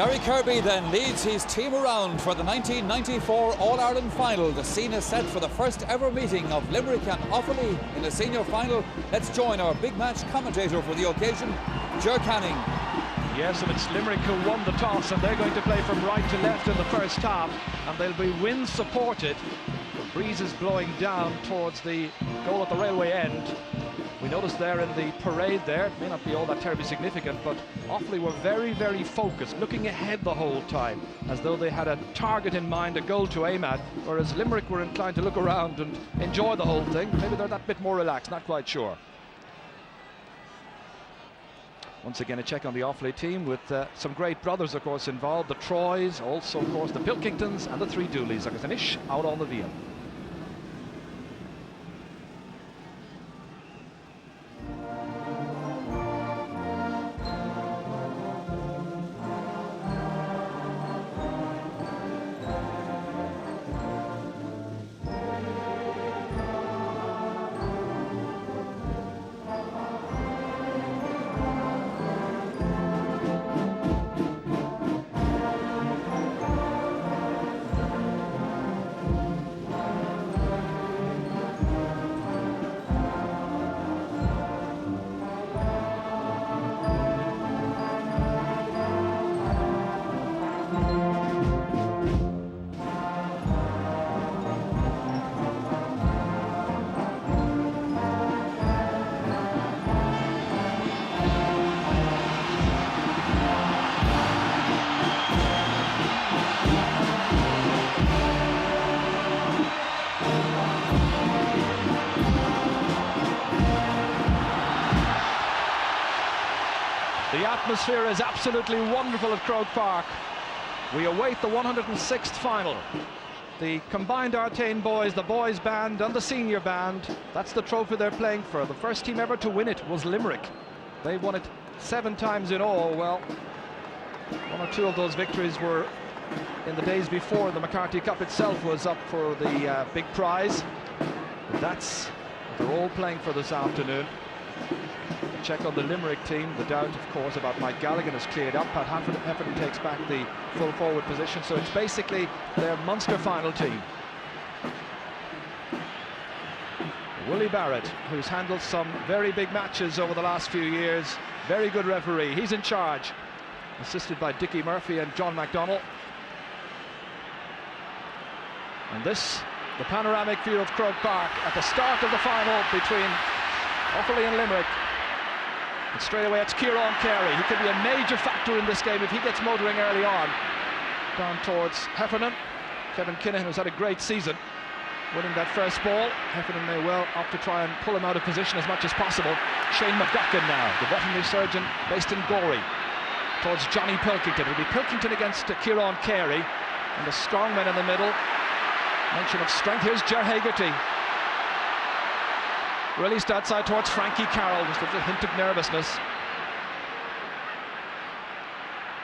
Gary Kirby then leads his team around for the 1994 All-Ireland final. The scene is set for the first ever meeting of Limerick and Offaly in a senior final. Let's join our big match commentator for the occasion, Ger Canning. Yes, and it's Limerick who won the toss, and they're going to play from right to left in the first half, and they'll be wind supported. The breeze is blowing down towards the goal at the railway end. We noticed there in the parade there, it may not be all that terribly significant, but Offaly were very, very focused, looking ahead the whole time, as though they had a target in mind, a goal to aim at, whereas Limerick were inclined to look around and enjoy the whole thing. Maybe they're that bit more relaxed, not quite sure. Once again, a check on the Offaly team with some great brothers, of course, involved. The Troys, also, of course, the Pilkingtons and the three Dooleys. Agus Anish out on the field. The atmosphere is absolutely wonderful at Croke Park. We await the 106th final. The combined Artane boys, the boys band and the senior band, that's the trophy they're playing for. The first team ever to win it was Limerick. They won it 7 times in all. Well, 1 or 2 of those victories were in the days before the McCarthy Cup itself was up for the big prize. That's what they're all playing for this afternoon. Check on the Limerick team. The doubt, of course, about Mike Gallagher is cleared up. Pat Heffernan takes back the full forward position, so it's basically their Munster final team. Willie Barrett, who's handled some very big matches over the last few years, very good referee. He's in charge, assisted by Dickie Murphy and John McDonnell. And this, the panoramic view of Croke Park at the start of the final between Offaly and Limerick. And straight away it's Kieran Carey. He could be a major factor in this game if he gets motoring early on. Down towards Heffernan. Kevin Kinahan, who's had a great season, winning that first ball. Heffernan may well opt to try and pull him out of position as much as possible. Shane McGuckin now, the veterinary surgeon based in Gorey, towards Johnny Pilkington. It'll be Pilkington against Kieran Carey, and the strong men in the middle. Mention of strength. Here's Ger Hegarty. Released outside towards Frankie Carroll, just a little hint of nervousness.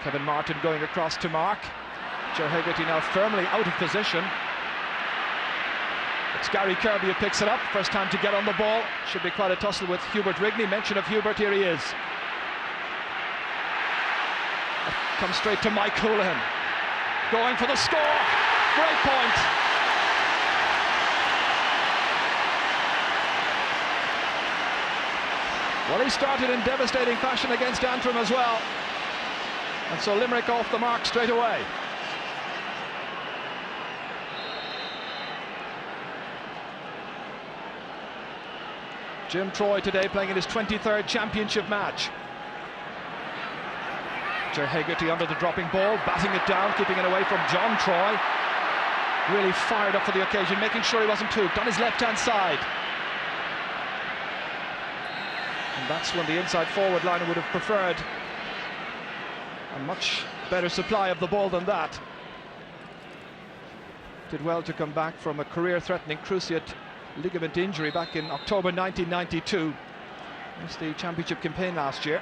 Kevin Martin going across to Mark. Ger Hegarty now firmly out of position. It's Gary Kirby who picks it up. First time to get on the ball. Should be quite a tussle with Hubert Rigney. Mention of Hubert, here he is. Comes straight to Mike Houlihan. Going for the score. Great point. Well, he started in devastating fashion against Antrim as well. And so Limerick off the mark straight away. Jim Troy today playing in his 23rd championship match. Ger Hegarty under the dropping ball, batting it down, keeping it away from John Troy. Really fired up for the occasion, making sure he wasn't hooked on his left-hand side. And that's when the inside forward line would have preferred a much better supply of the ball than that. Did well to come back from a career-threatening cruciate ligament injury back in October 1992. Missed the championship campaign last year.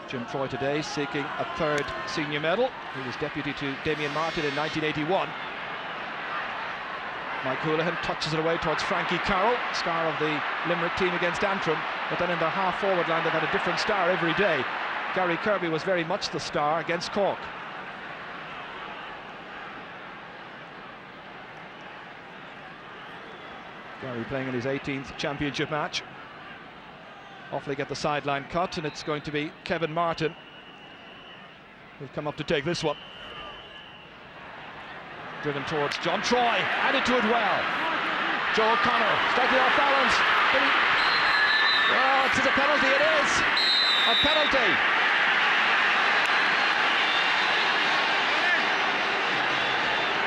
Jim Troy today seeking a 3rd senior medal. He was deputy to Damien Martin in 1981. Mike Houlihan touches it away towards Frankie Carroll, star of the Limerick team against Antrim, but then in their half-forward line they've had a different star every day. Gary Kirby was very much the star against Cork. Gary playing in his 18th championship match. Offaly get the sideline cut, and it's going to be Kevin Martin who'll come up to take this one. Driven towards John Troy, added to it well. Joe O'Connor slightly off balance. Oh, it's a penalty, it is! A penalty!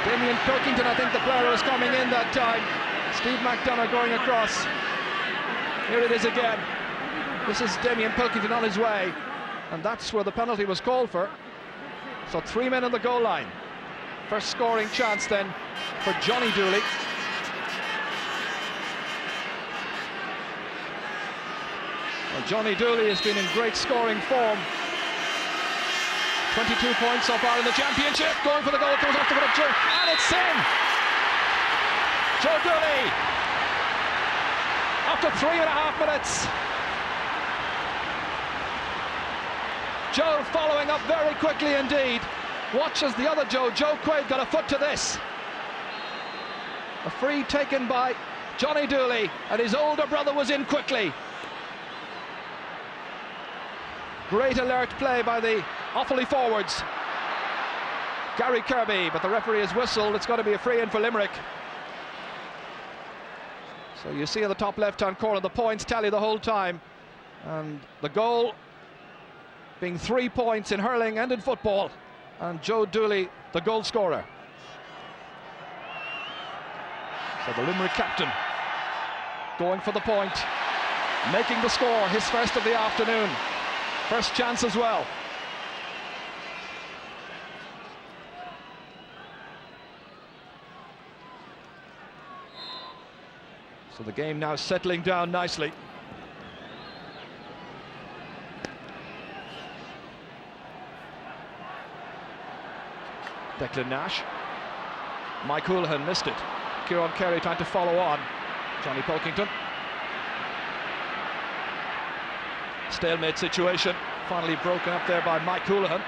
Damien Pilkington, I think the player was coming in that time. Steve McDonough going across. Here it is again. This is Damien Pilkington on his way, and that's where the penalty was called for. So 3 men on the goal line. First scoring chance then for Johnny Dooley. Well, Johnny Dooley has been in great scoring form. 22 points so far in the championship. Going for the goal, comes off the foot of Joe, and it's in! Joe Dooley, after 3.5 minutes. Joe following up very quickly indeed. Watch as the other Joe Quaid, got a foot to this. A free taken by Johnny Dooley, and his older brother was in quickly. Great alert play by the Offaly forwards. Gary Kirby, but the referee has whistled. It's got to be a free in for Limerick. So you see in the top left-hand corner the points tally the whole time, and the goal being 3 points in hurling and in football, and Joe Dooley the goal scorer. So the Limerick captain going for the point, making the score, his first of the afternoon, first chance as well. So the game now settling down nicely. Declan Nash. Mike Houlihan missed it. Kieran Carey trying to follow on. Johnny Pilkington. Stalemate situation. Finally broken up there by Mike Houlihan.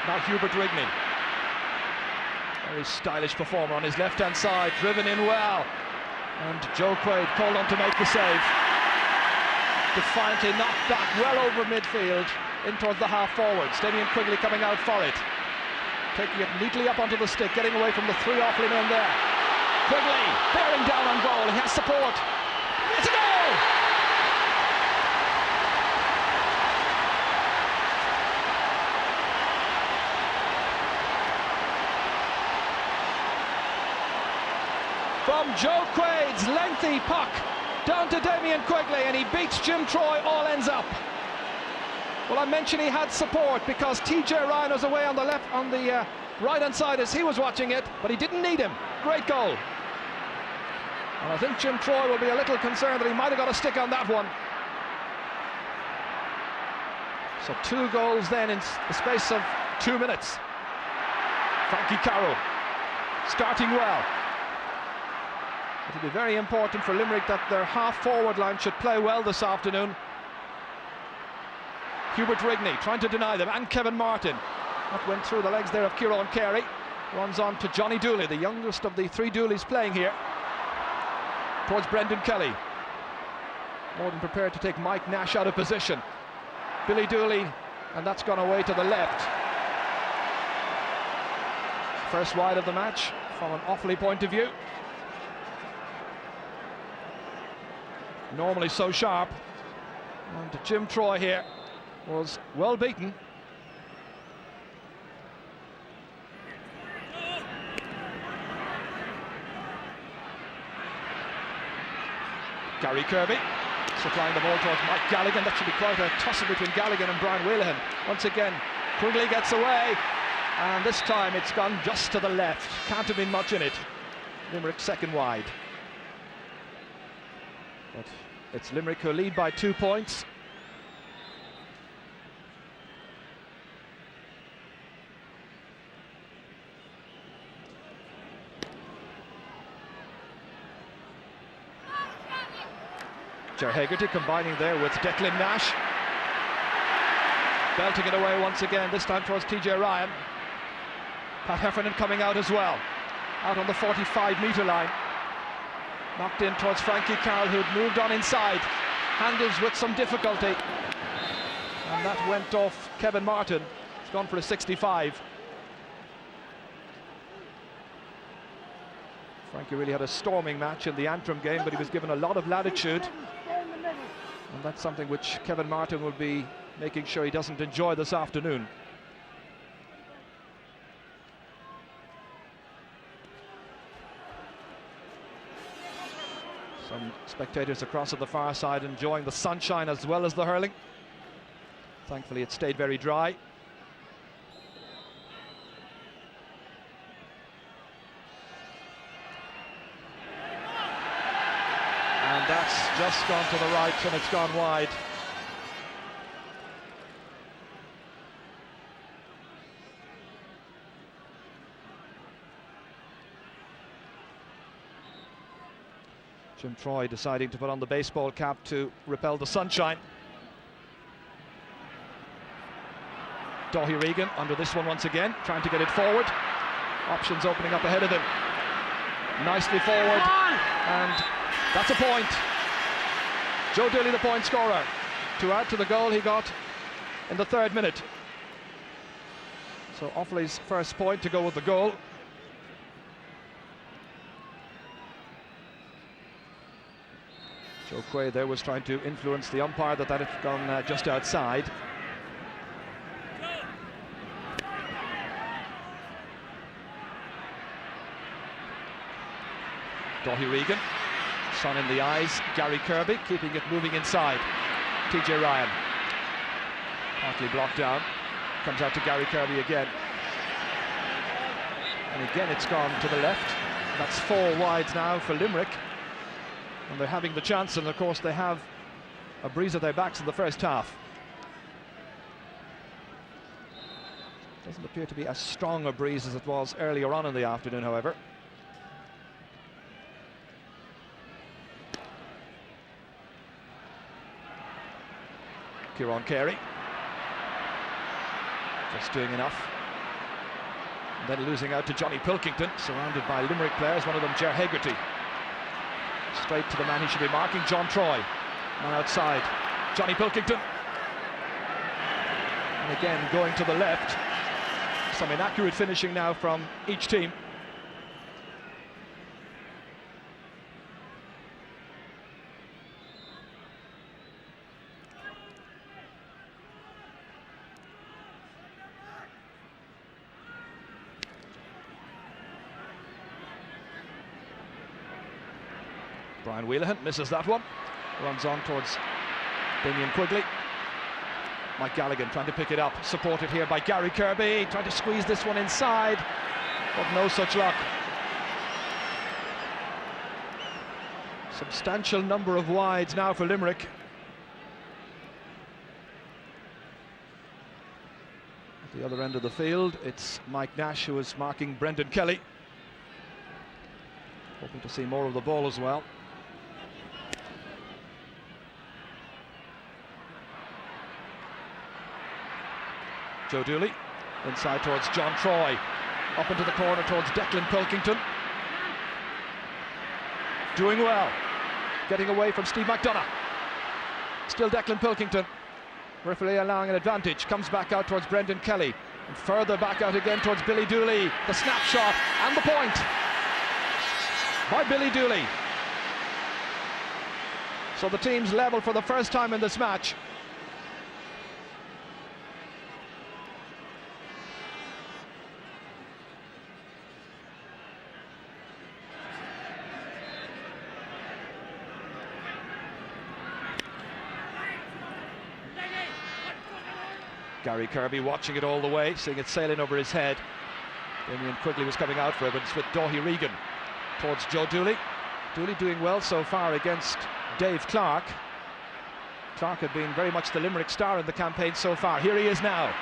Now Hubert Rigney. Very stylish performer on his left-hand side. Driven in well. And Joe Quaid called on to make the save. Defiantly knocked back well over midfield in towards the half-forwards. Damien Quigley coming out for it. Taking it neatly up onto the stick, getting away from the 3 Offaly men there. Quigley bearing down on goal, he has support. It's a goal! From Joe Quaid's lengthy puck down to Damien Quigley, and he beats Jim Troy, all ends up. Well, I mentioned he had support because TJ Ryan was away on the left, on the right-hand side as he was watching it, but he didn't need him. Great goal. And I think Jim Troy will be a little concerned that he might have got a stick on that one. So 2 goals then in the space of 2 minutes. Frankie Carroll starting well. It'll be very important for Limerick that their half-forward line should play well this afternoon. Hubert Rigney trying to deny them, and Kevin Martin. That went through the legs there of Kieran Carey. Runs on to Johnny Dooley, the youngest of the 3 Dooleys playing here. Towards Brendan Kelly. More than prepared to take Mike Nash out of position. Billy Dooley, and that's gone away to the left. First wide of the match from an Offaly point of view. Normally so sharp. And Jim Troy here was well beaten. Gary Kirby supplying the ball towards Mike Galligan. That should be quite a tussle between Galligan and Brian Whalehan. Once again, Quigley gets away, and this time it's gone just to the left. Can't have been much in it. Limerick second wide. But it's Limerick who lead by 2 points. Ger Hegarty combining there with Declan Nash. Belting it away once again, this time towards TJ Ryan. Pat Heffernan coming out as well. Out on the 45-metre line. Knocked in towards Frankie Carroll, who'd moved on inside. Handles with some difficulty. And that went off Kevin Martin. It's gone for a 65. Frankie really had a storming match in the Antrim game, but he was given a lot of latitude. And that's something which Kevin Martin will be making sure he doesn't enjoy this afternoon. Some spectators across at the far side enjoying the sunshine as well as the hurling. Thankfully it stayed very dry. And that's just gone to the right and it's gone wide. Jim Troy deciding to put on the baseball cap to repel the sunshine. Dáithí Regan under this one once again, trying to get it forward. Options opening up ahead of him. Nicely forward, and that's a point. Joe Dooley, the point scorer, to add to the goal he got in the 3rd minute. So Offaly's first point to go with the goal. Joe Quaid there was trying to influence the umpire that had gone just outside. Dáithí Regan, sun in the eyes. Gary Kirby keeping it moving inside. TJ Ryan, partly blocked down, comes out to Gary Kirby again. And again it's gone to the left. That's 4 wides now for Limerick. And they're having the chance, and of course they have a breeze at their backs in the first half. Doesn't appear to be as strong a breeze as it was earlier on in the afternoon, however. Kieran Carey just doing enough. And then losing out to Johnny Pilkington, surrounded by Limerick players, one of them Ger Hegarty. Straight to the man he should be marking, John Troy. Man outside, Johnny Pilkington. And again going to the left. Some inaccurate finishing now from each team. Brian Wheelahan misses that one, runs on towards Damien Quigley. Mike Galligan trying to pick it up, supported here by Gary Kirby, trying to squeeze this one inside, but no such luck. Substantial number of wides now for Limerick. At the other end of the field, it's Mike Nash who is marking Brendan Kelly. Hoping to see more of the ball as well. Joe Dooley inside towards John Troy, up into the corner towards Declan Pilkington. Doing well, getting away from Steve McDonough. Still Declan Pilkington, referee allowing an advantage, comes back out towards Brendan Kelly, and further back out again towards Billy Dooley. The snapshot and the point by Billy Dooley. So the team's level for the first time in this match. Gary Kirby watching it all the way, seeing it sailing over his head. Damien Quigley was coming out for it, but it's with Dáithí Regan towards Joe Dooley. Dooley doing well so far against Dave Clark. Clark had been very much the Limerick star in the campaign so far. Here he is now.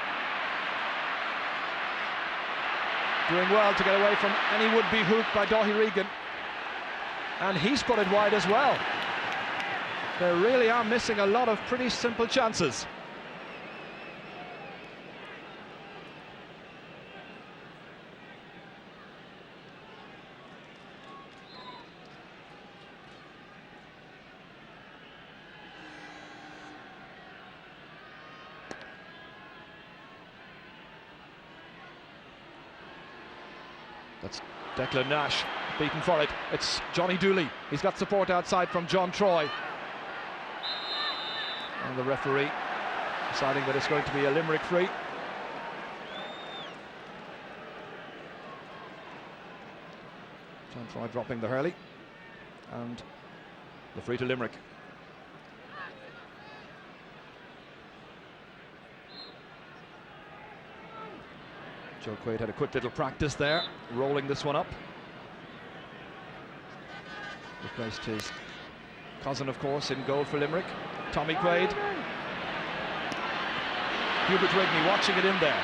Doing well to get away from any would-be hoop by Dáithí Regan. And he's put it wide as well. They really are missing a lot of pretty simple chances. That's Declan Nash beaten for it. It's Johnny Dooley. He's got support outside from John Troy. And the referee deciding that it's going to be a Limerick free. John Troy dropping the hurley. And the free to Limerick. Joe Quaid had a quick little practice there, rolling this one up. Replaced his cousin, of course, in goal for Limerick, Tommy Quaid. Hubert Rigney watching it in there.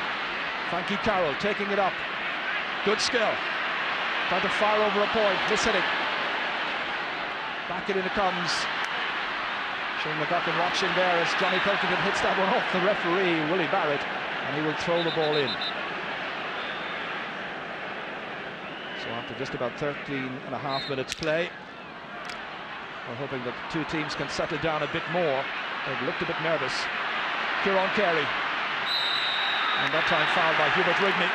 Frankie Carroll taking it up. Good skill. Trying to fire over a point, mishitting. Back it in it comes. Shane McGuckin watching there as Johnny Pilkington hits that one off the referee, Willie Barrett, and he will throw the ball in. So after just about 13.5 minutes play, we're hoping that the two teams can settle down a bit more. They've looked a bit nervous. Kieran Carey. And that time fouled by Hubert Rigney.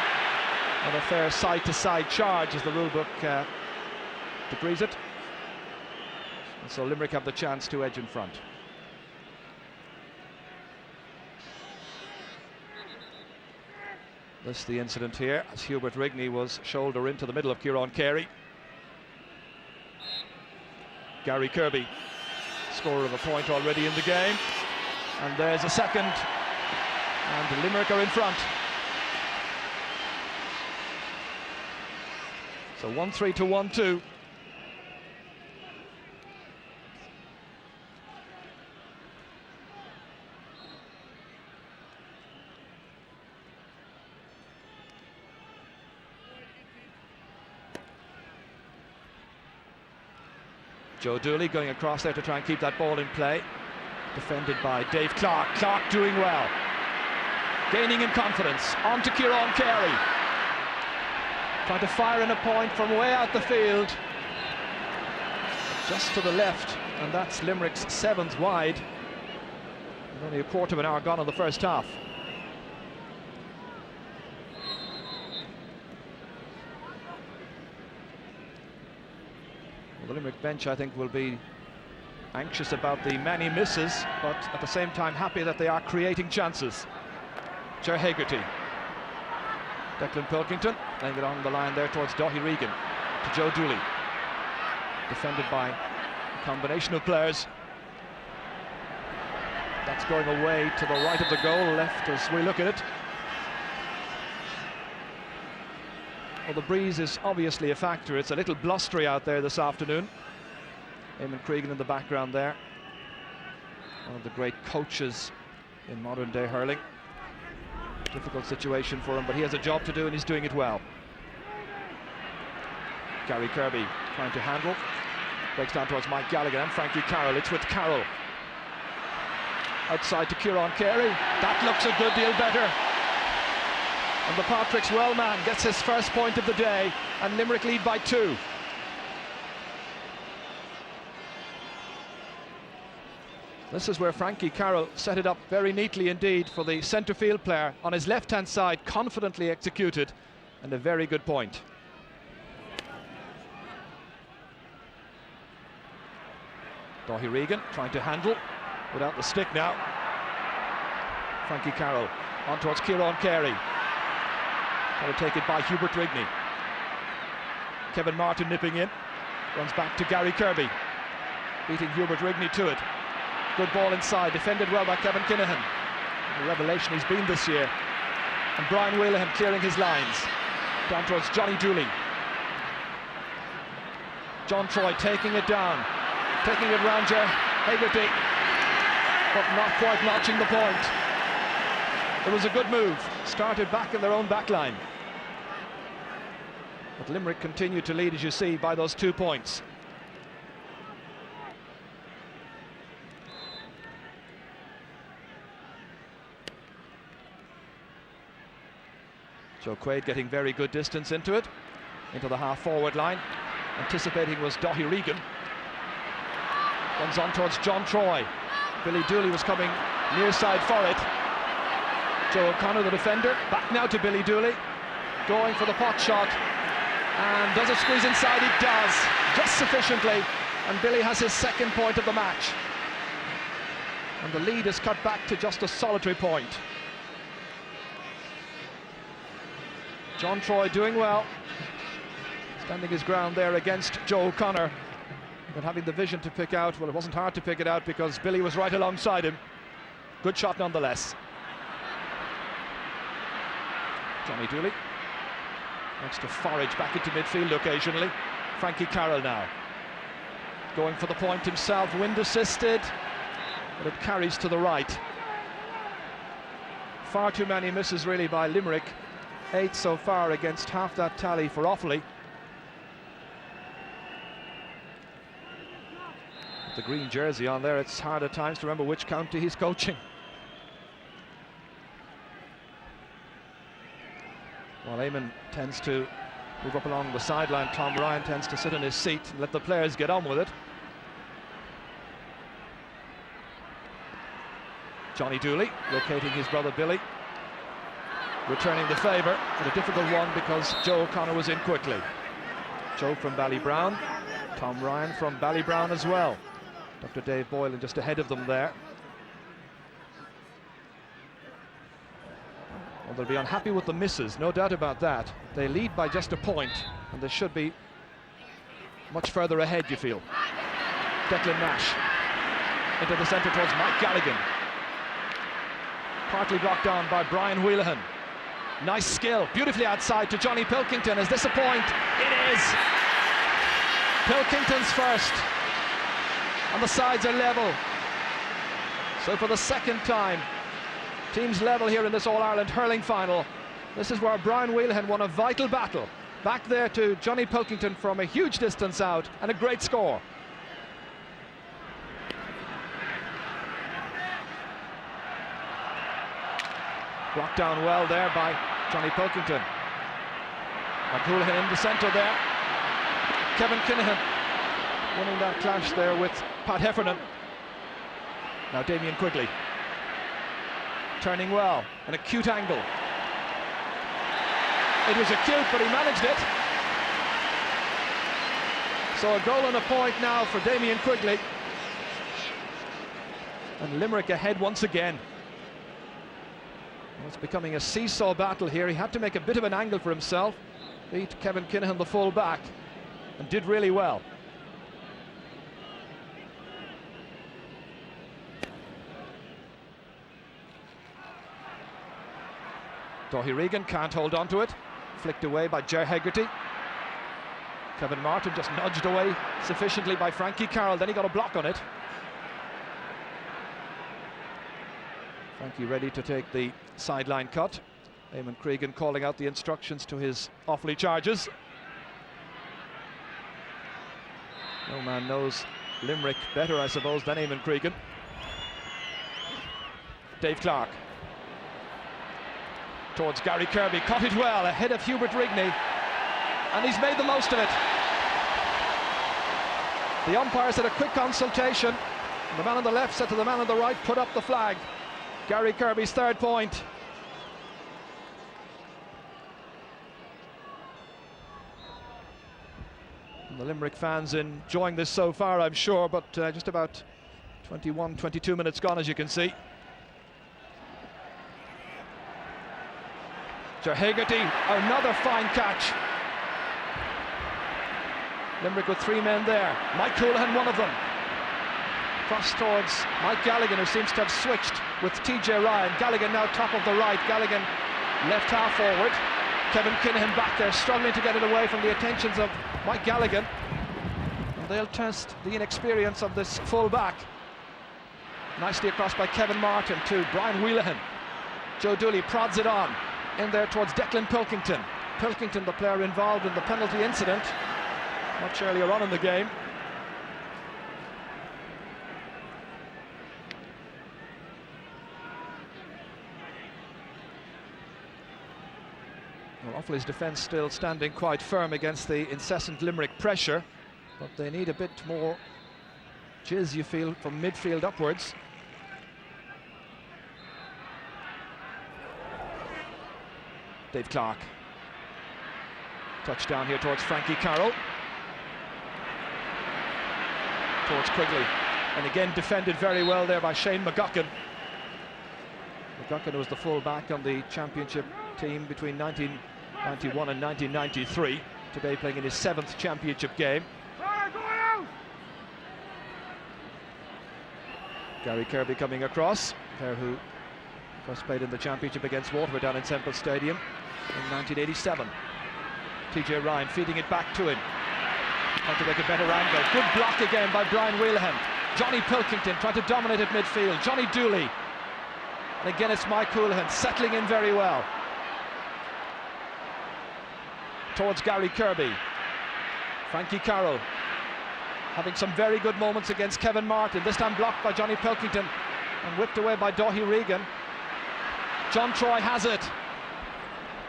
And a fair side-to-side charge as the rulebook decrees it. And so Limerick have the chance to edge in front. This is the incident here as Hubert Rigney was shoulder into the middle of Kieran Carey. Gary Kirby, scorer of a point already in the game. And there's a second. And Limerick are in front. So 1-3 to 1-2. Joe Dooley going across there to try and keep that ball in play. Defended by Dave Clark. Clark doing well. Gaining in confidence. On to Kieran Carey. Trying to fire in a point from way out the field. Just to the left. And that's Limerick's 7th wide. With only a quarter of an hour gone in the first half. The Limerick bench, I think, will be anxious about the many misses, but at the same time happy that they are creating chances. Ger Hegarty. Declan Pilkington laying it on the line there towards Daithí Regan. To Joe Dooley. Defended by a combination of players. That's going away to the right of the goal, left as we look at it. Well, the breeze is obviously a factor. It's a little blustery out there this afternoon. Eamon Cregan in the background there. One of the great coaches in modern day hurling. Difficult situation for him, but he has a job to do and he's doing it well. Gary Kirby trying to handle. Breaks down towards Mike Gallagher and Frankie Carroll. It's with Carroll. Outside to Kieran Carey. That looks a good deal better. And the Patrick's well man gets his first point of the day, and Limerick lead by 2. This is where Frankie Carroll set it up very neatly indeed for the centre field player on his left-hand side, confidently executed, and a very good point. Daithí Regan trying to handle without the stick now. Frankie Carroll on towards Kieran Carey. Trying to take it by Hubert Rigney. Kevin Martin nipping in. Runs back to Gary Kirby. Beating Hubert Rigney to it. Good ball inside. Defended well by Kevin Kinahan. The revelation he's been this year. And Brian Wheelahan clearing his lines. Down towards Johnny Dooley. John Troy taking it down. Taking it round Ger Hegarty. But not quite notching the point. It was a good move. Started back in their own back line. But Limerick continued to lead, as you see, by those 2 points. Joe Quaid getting very good distance into it, into the half-forward line. Anticipating was Daithí Regan. Runs on towards John Troy. Billy Dooley was coming near side for it. Joe O'Connor, the defender, back now to Billy Dooley. Going for the pot shot. And does it squeeze inside? It does, just sufficiently. And Billy has his second point of the match. And the lead is cut back to just a solitary point. John Troy doing well. Standing his ground there against Joe O'Connor. But having the vision to pick out, well, it wasn't hard to pick it out because Billy was right alongside him. Good shot nonetheless. Johnny Dooley. Next to Forage, back into midfield occasionally. Frankie Carroll now. Going for the point himself, wind assisted, but it carries to the right. Far too many misses really by Limerick. 8 so far against half that tally for Offaly. The green jersey on there, it's hard at times to remember which county he's coaching. While Eamon tends to move up along the sideline, Tom Ryan tends to sit in his seat and let the players get on with it. Johnny Dooley locating his brother Billy, returning the favour, but a difficult one because Joe O'Connor was in quickly. Joe from Ballybrown, Tom Ryan from Ballybrown as well. Dr. Dave Boylan just ahead of them there. Well, they'll be unhappy with the misses, no doubt about that. They lead by just a point, and they should be much further ahead, you feel. Declan Nash into the centre towards Mike Galligan. Partly blocked down by Brian Wheelahan. Nice skill, beautifully outside to Johnny Pilkington. Is this a point? It is! Pilkington's first. And the sides are level. So for the second time, teams level here in this All-Ireland hurling final. This is where Brian Wheelahan won a vital battle. Back there to Johnny Pilkington from a huge distance out, and a great score. Blocked down well there by Johnny Pilkington. McCoolhan in the centre there. Kevin Kinahan winning that clash there with Pat Heffernan. Now Damien Quigley. Turning well, an acute angle. It was acute, but he managed it. So a goal and a point now for Damien Quigley. And Limerick ahead once again. Well, it's becoming a seesaw battle here. He had to make a bit of an angle for himself. Beat Kevin Kinahan, the full back, and did really well. Daithí Regan can't hold on to it. Flicked away by Ger Hegarty. Kevin Martin just nudged away sufficiently by Frankie Carroll. Then he got a block on it. Frankie ready to take the sideline cut. Eamon Cregan calling out the instructions to his Offaly charges. No man knows Limerick better, I suppose, than Eamon Cregan. Dave Clark towards Gary Kirby, caught it well ahead of Hubert Rigney, and he's made the most of it. The umpires had a quick consultation. The man on the left said to the man on the right, put up the flag. Gary Kirby's third point. And the Limerick fans enjoying this so far, I'm sure, but just about 22 minutes gone, as you can see. Ger Hegarty, another fine catch. Limerick with 3 men there. Mike Houlihan, one of them. Cross towards Mike Galligan, who seems to have switched with TJ Ryan. Galligan now top of the right. Galligan left half forward. Kevin Kinahan back there, struggling to get it away from the attentions of Mike Galligan. And they'll test the inexperience of this full back. Nicely across by Kevin Martin to Brian Wheelahan. Joe Dooley prods it on. In there towards Declan Pilkington. Pilkington, the player involved in the penalty incident much earlier on in the game. Offaly's defence still standing quite firm against the incessant Limerick pressure, but they need a bit more jizz, you feel, from midfield upwards. Dave Clark. Touchdown here towards Frankie Carroll. Towards Quigley. And again defended very well there by Shane McGuckin. McGuckin was the full-back on the championship team between 1991 and 1993. Today playing in his 7th championship game. Gary Kirby coming across. Player who first played in the championship against Waterford down in Semple Stadium in 1987. TJ Ryan feeding it back to him. Trying to make a better angle. Good block again by Brian Wheelahan. Johnny Pilkington trying to dominate at midfield. Johnny Dooley. And again it's Mike Houlihan settling in very well. Towards Gary Kirby. Frankie Carroll having some very good moments against Kevin Martin. This time blocked by Johnny Pilkington and whipped away by Daithí Regan. John Troy has it.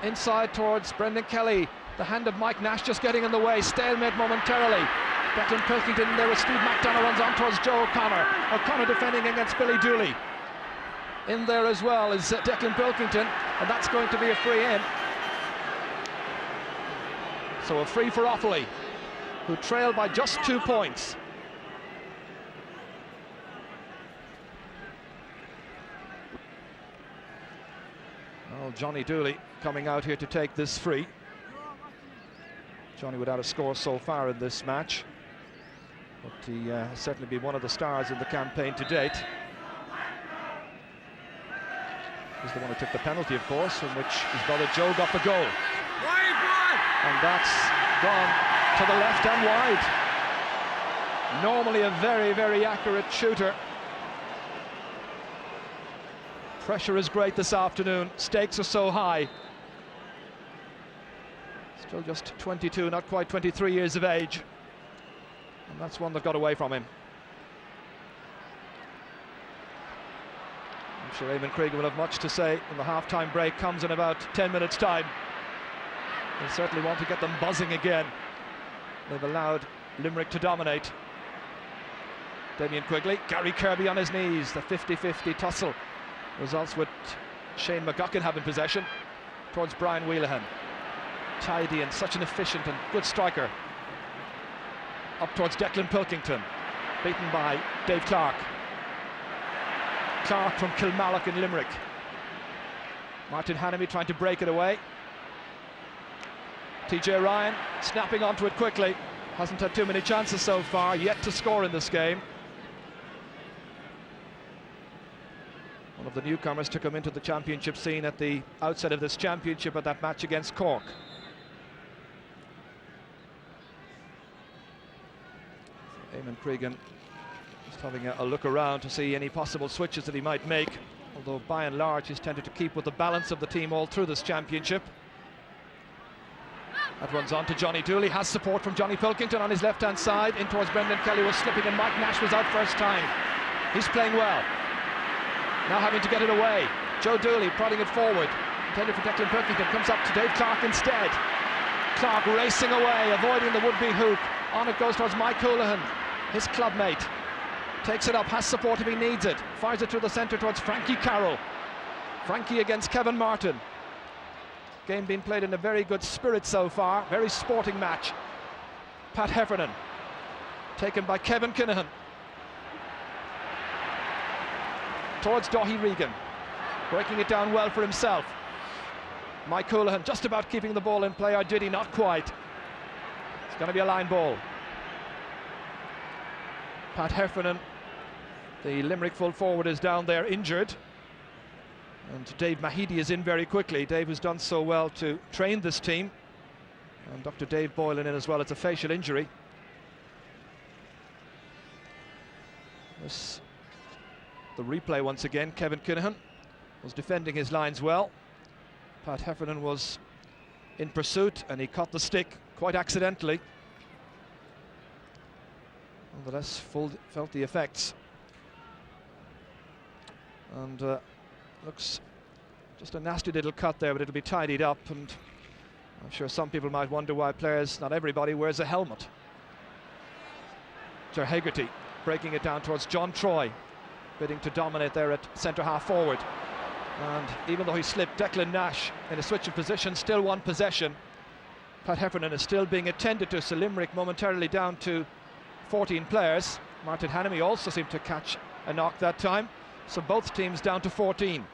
Inside towards Brendan Kelly. The hand of Mike Nash just getting in the way. Stalemate momentarily. Declan Pilkington there with Steve McDonough, runs on towards Joe O'Connor. O'Connor defending against Billy Dooley. In there as well is Declan Pilkington, and that's going to be a free in. So a free for Offaly, who trail by just 2 points. Well, Johnny Dooley coming out here to take this free. Johnny without a score so far in this match, but he has certainly been one of the stars in the campaign to date. He's the one who took the penalty, of course, in which his brother Joe got the goal. And that's gone to the left and wide. Normally a very, very accurate shooter. Pressure is great this afternoon. Stakes are so high. Still just 22, not quite 23 years of age. And that's one that got away from him. I'm sure Eamon Krieger will have much to say when the half-time break comes in about 10 minutes' time. They certainly want to get them buzzing again. They've allowed Limerick to dominate. Damien Quigley, Gary Kirby on his knees. The 50-50 tussle results with Shane McGuckin having possession towards Brian Wheelahan. Tidy and such an efficient and good striker. Up towards Declan Pilkington, beaten by Dave Clark. Clark from Kilmallock in Limerick. Martin Hannamy trying to break it away. TJ Ryan snapping onto it quickly. Hasn't had too many chances so far, yet to score in this game. One of the newcomers to come into the championship scene at the outset of this championship at that match against Cork. Eamon Cregan just having a look around to see any possible switches that he might make, although by and large he's tended to keep with the balance of the team all through this championship. That runs on to Johnny Dooley, has support from Johnny Pilkington on his left-hand side. In towards Brendan Kelly was slipping and Mike Nash was out first time. He's playing well. Now having to get it away. Joe Dooley prodding it forward. Intended for Declan Pilkington, comes up to Dave Clark instead. Clark racing away, avoiding the would-be hook. On it goes towards Mike Houlihan, his clubmate. Takes it up, has support if he needs it. Fires it through the centre towards Frankie Carroll. Frankie against Kevin Martin. Game being played in a very good spirit so far, very sporting match. Pat Heffernan, taken by Kevin Kinahan. Towards Daithí Regan, breaking it down well for himself. Mike Houlihan just about keeping the ball in play, or did he? Not quite. It's going to be a line ball. Pat Heffernan, the Limerick full forward, is down there injured. And Dave Mahidi is in very quickly. Dave has done so well to train this team. And Dr. Dave Boylan in as well. It's a facial injury. This, the replay once again. Kevin Kinahan was defending his lines well. Pat Heffernan was in pursuit and he caught the stick quite accidentally. Nonetheless, felt the effects. And looks just a nasty little cut there, but it'll be tidied up, and I'm sure some people might wonder why players, not everybody, wears a helmet. Ger Hegarty breaking it down towards John Troy, bidding to dominate there at centre-half forward. And even though he slipped Declan Nash in a switch of position, still one possession. Pat Heffernan is still being attended to, so Limerick momentarily down to 14 players. Martin Hannamy also seemed to catch a knock that time, so both teams down to 14.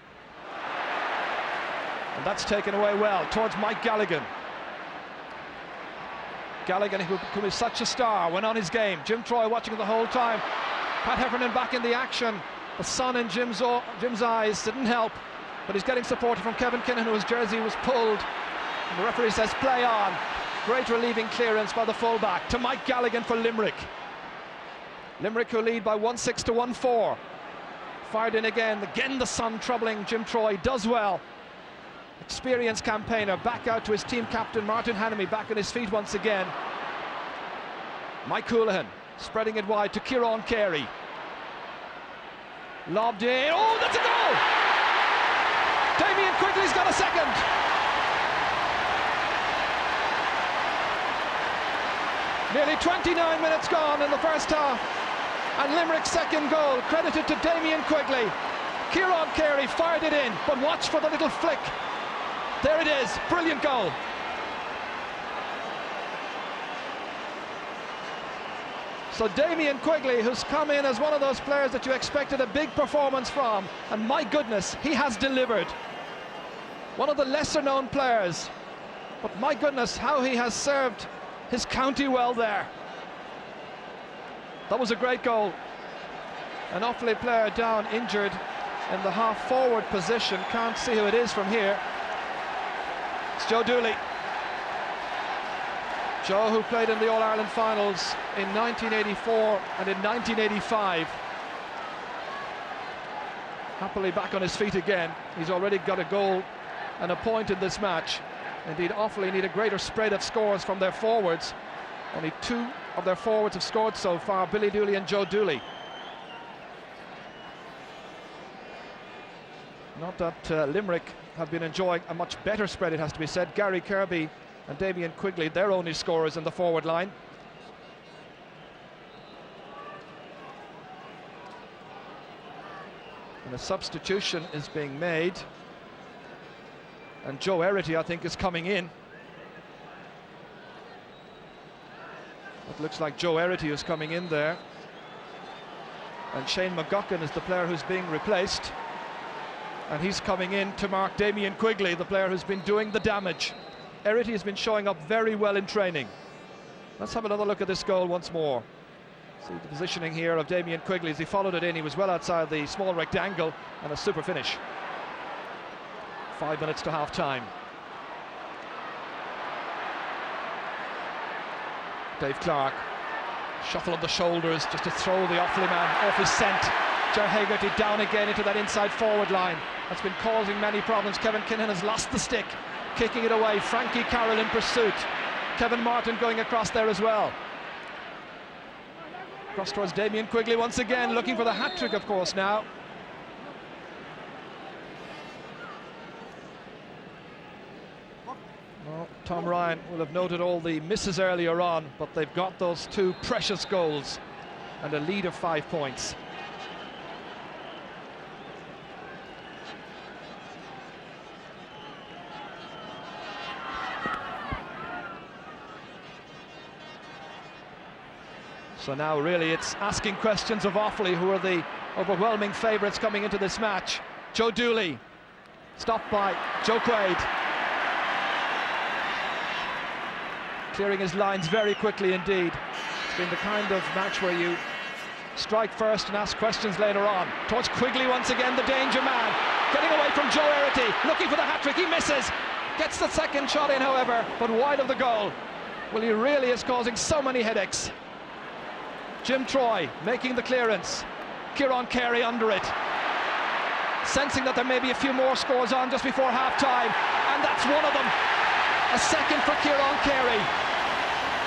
And that's taken away well towards Mike Galligan. Galligan, who is such a star, went on his game. Jim Troy watching the whole time. Pat Heffernan back in the action. The sun in Jim's eyes didn't help, but he's getting support from Kevin Kinnan, whose jersey was pulled. And the referee says play on. Great relieving clearance by the fullback to Mike Galligan for Limerick. Limerick who lead by 1-6 to 1-4. Fired in again the sun troubling Jim Troy, does well. Experienced campaigner, back out to his team captain Martin Hannamy, back on his feet once again. Mike Houlihan spreading it wide to Kieran Carey. Lobbed in, oh, that's a goal! Damien Quigley's got a second. Nearly 29 minutes gone in the first half, and Limerick's second goal credited to Damien Quigley. Kieran Carey fired it in, but watch for the little flick. There it is, brilliant goal. So Damien Quigley, who's come in as one of those players that you expected a big performance from, and my goodness, he has delivered. One of the lesser known players, but my goodness, how he has served his county well there. That was a great goal. An Offaly player down injured in the half forward position, can't see who it is from here. It's Joe Dooley. Joe, who played in the All-Ireland finals in 1984 and in 1985. Happily back on his feet again. He's already got a goal and a point in this match. Indeed, Offaly need a greater spread of scores from their forwards. Only two of their forwards have scored so far, Billy Dooley and Joe Dooley. Not that Limerick have been enjoying a much better spread, it has to be said. Gary Kirby and Damien Quigley, their only scorers in the forward line. And a substitution is being made. And Joe Erity, I think, is coming in. It looks like Joe Erity is coming in there. And Shane McGuckin is the player who's being replaced. And he's coming in to mark Damien Quigley, the player who's been doing the damage. Erity has been showing up very well in training. Let's have another look at this goal once more. See the positioning here of Damien Quigley as he followed it in. He was well outside the small rectangle, and a super finish. 5 minutes to half time. Dave Clark, shuffle of the shoulders just to throw the Offaly man off his scent. Ger Hegarty down again into that inside forward line. That's been causing many problems. Kevin Kinnan has lost the stick, kicking it away. Frankie Carroll in pursuit. Kevin Martin going across there as well. Cross towards Damien Quigley once again, looking for the hat-trick, of course, now. Well, Tom Ryan will have noted all the misses earlier on, but they've got those two precious goals and a lead of 5 points. So now really it's asking questions of Offaly, who are the overwhelming favourites coming into this match. Joe Dooley, stopped by Joe Quaid. Clearing his lines very quickly indeed. It's been the kind of match where you strike first and ask questions later on. Towards Quigley once again, the danger man. Getting away from Joe Erity, looking for the hat-trick, he misses. Gets the second shot in, however, but wide of the goal. Well, he really is causing so many headaches. Jim Troy making the clearance. Kieran Carey under it. Sensing that there may be a few more scores on just before half-time, and that's one of them. A second for Kieran Carey.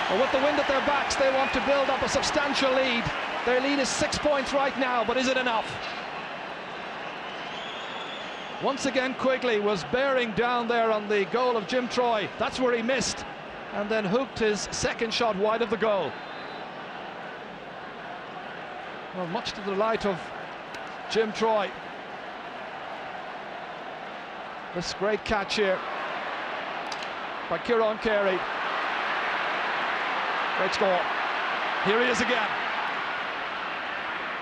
Well, with the wind at their backs, they want to build up a substantial lead. Their lead is 6 points right now, but is it enough? Once again, Quigley was bearing down there on the goal of Jim Troy. That's where he missed, and then hooked his second shot wide of the goal. Well, much to the delight of Jim Troy. This great catch here by Kieran Carey. Great score. Here he is again.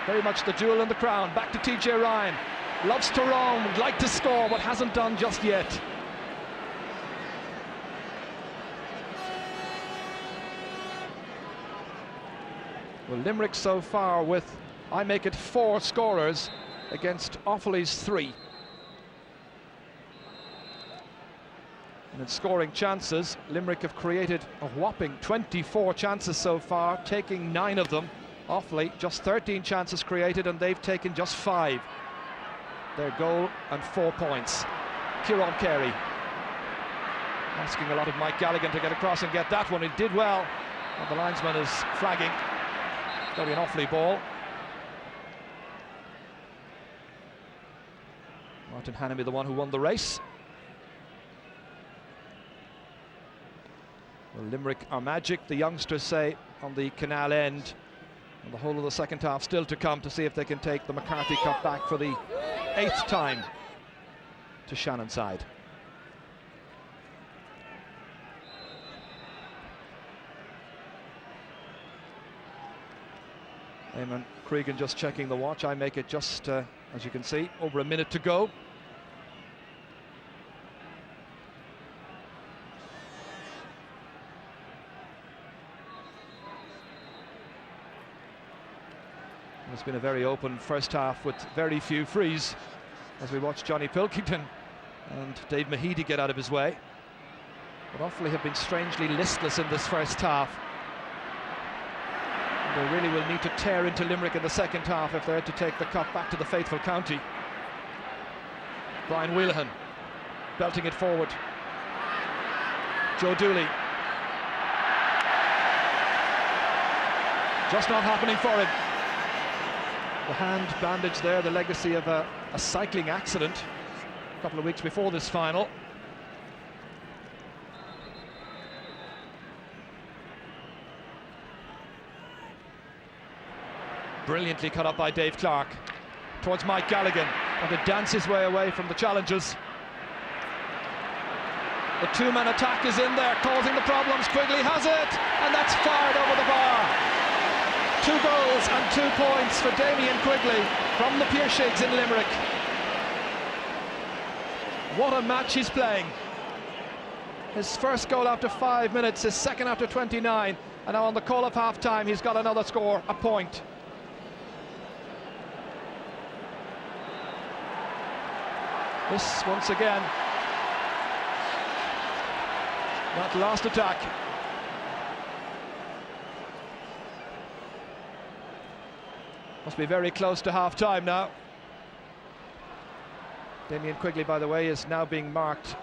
Very much the jewel in the crown. Back to TJ Ryan. Loves to roam, would like to score, but hasn't done just yet. Well, Limerick so far with, I make it 4 scorers against Offaly's 3. And in scoring chances, Limerick have created a whopping 24 chances so far, taking 9 of them. Offaly just 13 chances created, and they've taken just 5. Their goal and 4 points. Kieran Carey asking a lot of Mike Galligan to get across and get that one. He did well, and the linesman is flagging. It's going to be an Offaly ball. Martin Hannamy, the one who won the race. Well, Limerick are magic, the youngsters say, on the canal end. And the whole of the second half still to come to see if they can take the McCarthy Cup back for the 8th time to Shannon's side. Eamon Cregan just checking the watch. I make it just, as you can see, over a minute to go. It's been a very open first half with very few frees as we watch Johnny Pilkington and Dave Mahidi get out of his way. But Offaly have been strangely listless in this first half. And they really will need to tear into Limerick in the second half if they're to take the cup back to the faithful county. Brian Wheelahan belting it forward. Joe Dooley. Just not happening for him. The hand bandage there, the legacy of a cycling accident a couple of weeks before this final. Brilliantly cut up by Dave Clark towards Mike Galligan, and to dance his way away from the challenges. The two-man attack is in there, causing the problems. Quigley has it, and that's fired over the bar. 2 goals and 2 points for Damien Quigley from the Piershigs in Limerick. What a match he's playing. His first goal after 5 minutes, his second after 29, and now on the call of half-time he's got another score, a point. This, once again, that last attack. Must be very close to half-time now. Damien Quigley, by the way, is now being marked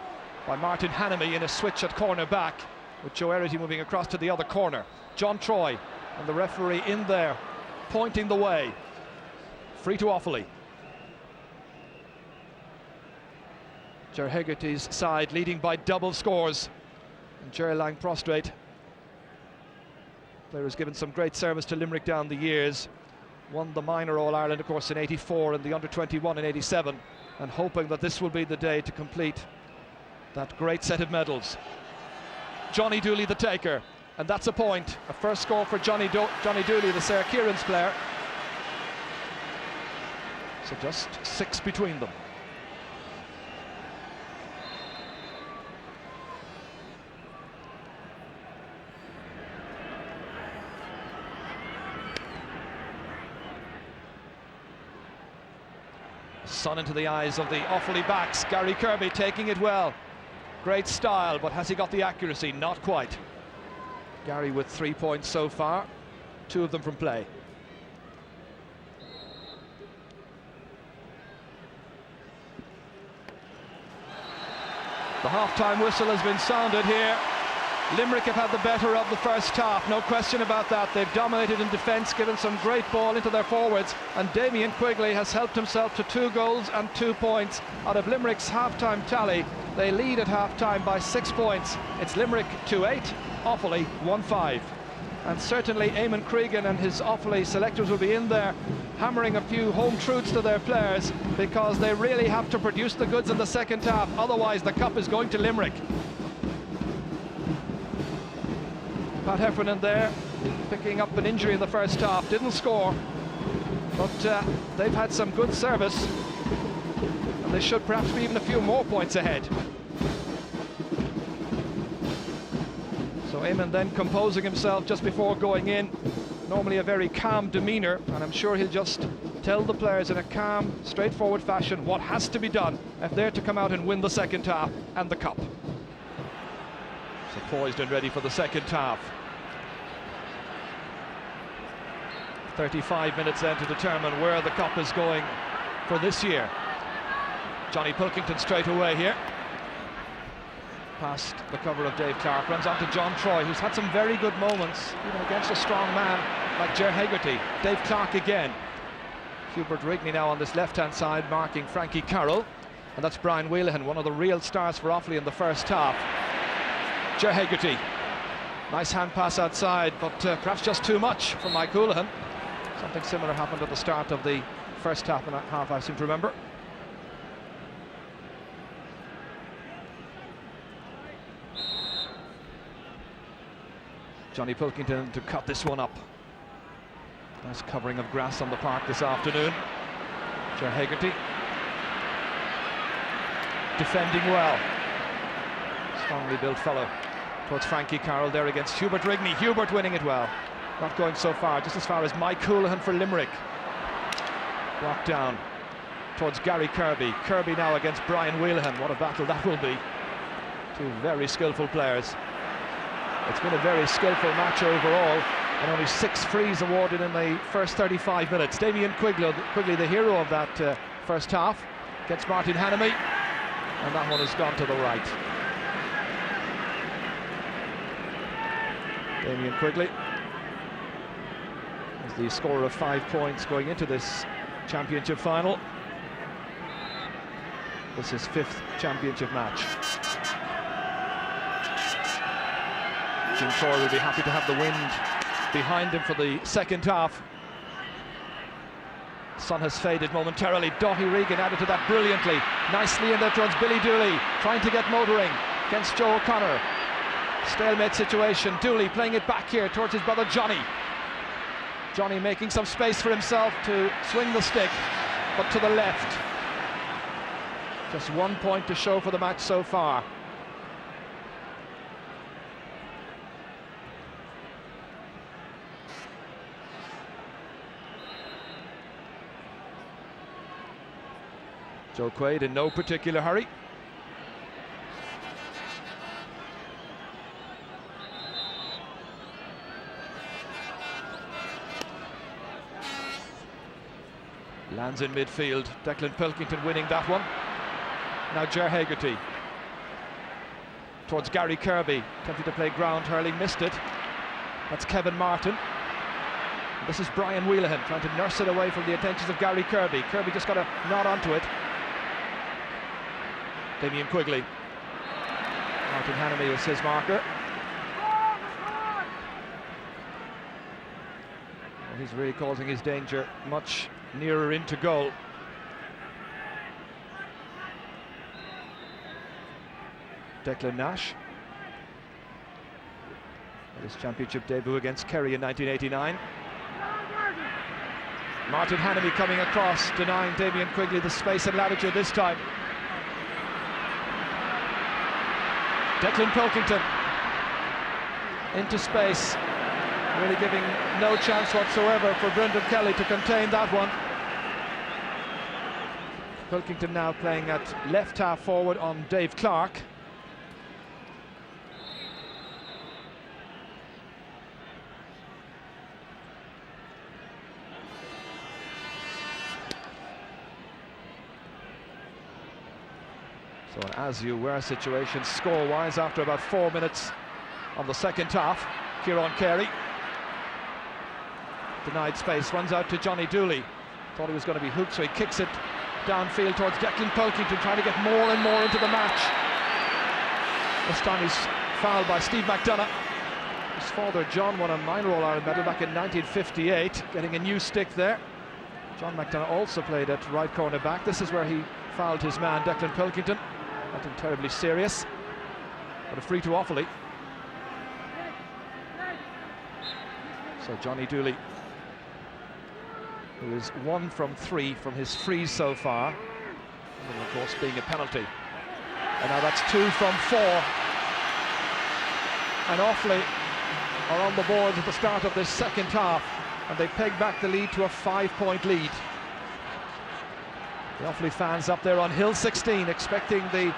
by Martin Hannamy in a switch at corner back, with Joe Erity moving across to the other corner. John Troy and the referee in there, pointing the way. Free to Offaly. Ger Hegarty's side leading by double scores. And Ger lying prostrate. Player has given some great service to Limerick down the years. Won the minor All-Ireland, of course, in '84 and the under-21 in '87, and hoping that this will be the day to complete that great set of medals. Johnny Dooley the taker, and that's a point. A first score for Johnny Dooley, the Sarah Kieran's player. So just 6 between them. Sun into the eyes of the Offaly backs. Gary Kirby taking it well. Great style, but has he got the accuracy? Not quite. Gary with 3 points so far, 2 of them from play. The half-time whistle has been sounded here. Limerick have had the better of the first half, no question about that. They've dominated in defence, given some great ball into their forwards, and Damien Quigley has helped himself to 2 goals and 2 points out of Limerick's half-time tally. They lead at half-time by 6 points. It's Limerick 2-8, Offaly 1-5. And certainly Eamon Cregan and his Offaly selectors will be in there hammering a few home truths to their players, because they really have to produce the goods in the second half, otherwise the cup is going to Limerick. Pat Heffernan there, picking up an injury in the first half, didn't score, but they've had some good service, and they should perhaps be even a few more points ahead. So Eamon then composing himself just before going in, normally a very calm demeanour, and I'm sure he'll just tell the players in a calm, straightforward fashion what has to be done if they're to come out and win the second half and the cup. So poised and ready for the second half. 35 minutes then to determine where the cup is going for this year. Johnny Pilkington straight away here. Past the cover of Dave Clark, runs on to John Troy, who's had some very good moments, even against a strong man like Ger Hegarty. Dave Clark again. Hubert Rigney now on this left-hand side, marking Frankie Carroll. And that's Brian Wheelahan, one of the real stars for Offaly in the first half. Ger Hegarty, nice hand pass outside, but perhaps just too much from Mike Houlihan. Something similar happened at the start of the first half, I seem to remember. Johnny Pilkington to cut this one up. Nice covering of grass on the park this afternoon. Ger Hegarty defending well. Strongly built fellow towards Frankie Carroll there against Hubert Rigney. Hubert winning it well. Not going so far, just as far as Mike Houlihan for Limerick. Blocked down towards Gary Kirby. Kirby now against Brian Wheelahan. What a battle that will be. Two very skillful players. It's been a very skillful match overall, and only 6 frees awarded in the first 35 minutes. Damien Quigley, the hero of that first half, against Martin Hannamy, and that one has gone to the right. Damien Quigley is the scorer of 5 points going into this championship final. This is his 5th championship match. Jim Troy will be happy to have the wind behind him for the second half. The sun has faded momentarily. Doughty Regan added to that brilliantly. Nicely in there towards Billy Dooley, trying to get motoring against Joe O'Connor. Stalemate situation. Dooley playing it back here towards his brother Johnny. Johnny making some space for himself to swing the stick, but to the left. Just 1 point to show for the match so far. Joe Quaid in no particular hurry. Lands in midfield. Declan Pilkington winning that one. Now Ger Hegarty towards Gary Kirby, attempting to play ground. Hurling missed it. That's Kevin Martin. This is Brian Wheelahan trying to nurse it away from the attentions of Gary Kirby. Kirby just got a nod onto it. Damien Quigley. Martin Hannamy is his marker. Well, he's really causing his danger much nearer into goal. Declan Nash. His championship debut against Kerry in 1989. Martin Hannamy coming across, denying Damien Quigley the space and latitude this time. Declan Pilkington into space, really giving no chance whatsoever for Brendan Kelly to contain that one. Pilkington now playing at left half forward on Dave Clark. So an as-you-were situation score-wise after about 4 minutes on the second half. Kieran Carey denied space, runs out to Johnny Dooley. Thought he was going to be hooked, so he kicks it downfield towards Declan Pilkington, trying to get more and more into the match. This time he's fouled by Steve McDonagh. His father John won a minor All-Ireland medal back in 1958, getting a new stick there. John McDonagh also played at right corner back. This is where he fouled his man Declan Pilkington. Nothing terribly serious, but a free to Offaly. So Johnny Dooley, who is 1 from 3 from his frees so far, and of course being a penalty. And now that's 2 from 4. And Offaly are on the boards at the start of this second half, and they peg back the lead to a 5-point lead. The Offaly fans up there on Hill 16 expecting the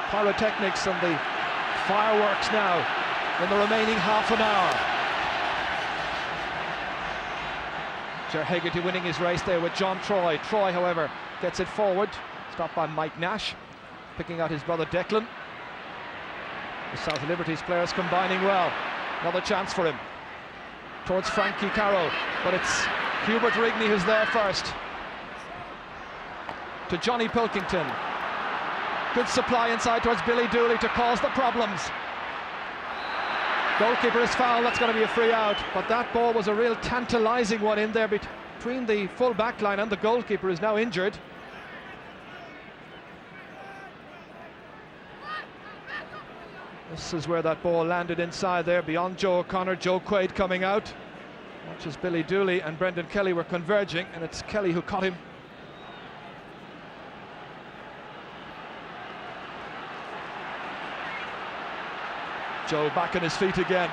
pyrotechnics and the fireworks now in the remaining half an hour. Ger Hegarty winning his race there with John Troy. Troy, however, gets it forward, stopped by Mike Nash, picking out his brother Declan. The South Liberties players combining well. Another chance for him towards Frankie Carroll, but it's Hubert Rigney who's there first. To Johnny Pilkington. Good supply inside towards Billy Dooley to cause the problems. Goalkeeper is fouled, that's going to be a free out, but that ball was a real tantalising one in there between the full back line, and the goalkeeper is now injured. This is where that ball landed inside there, beyond Joe O'Connor. Joe Quaid coming out. Watch as Billy Dooley and Brendan Kelly were converging, and it's Kelly who caught him. Joe back on his feet again.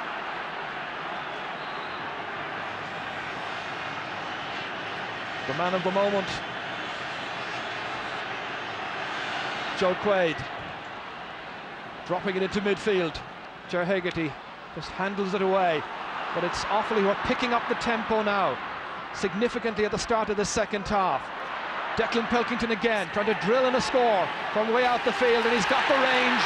The man of the moment, Joe Quaid, dropping it into midfield. Ger Hegarty just handles it away, but it's Offaly who are picking up the tempo now significantly at the start of the second half. Declan Pilkington again trying to drill in a score from way out the field, and he's got the range.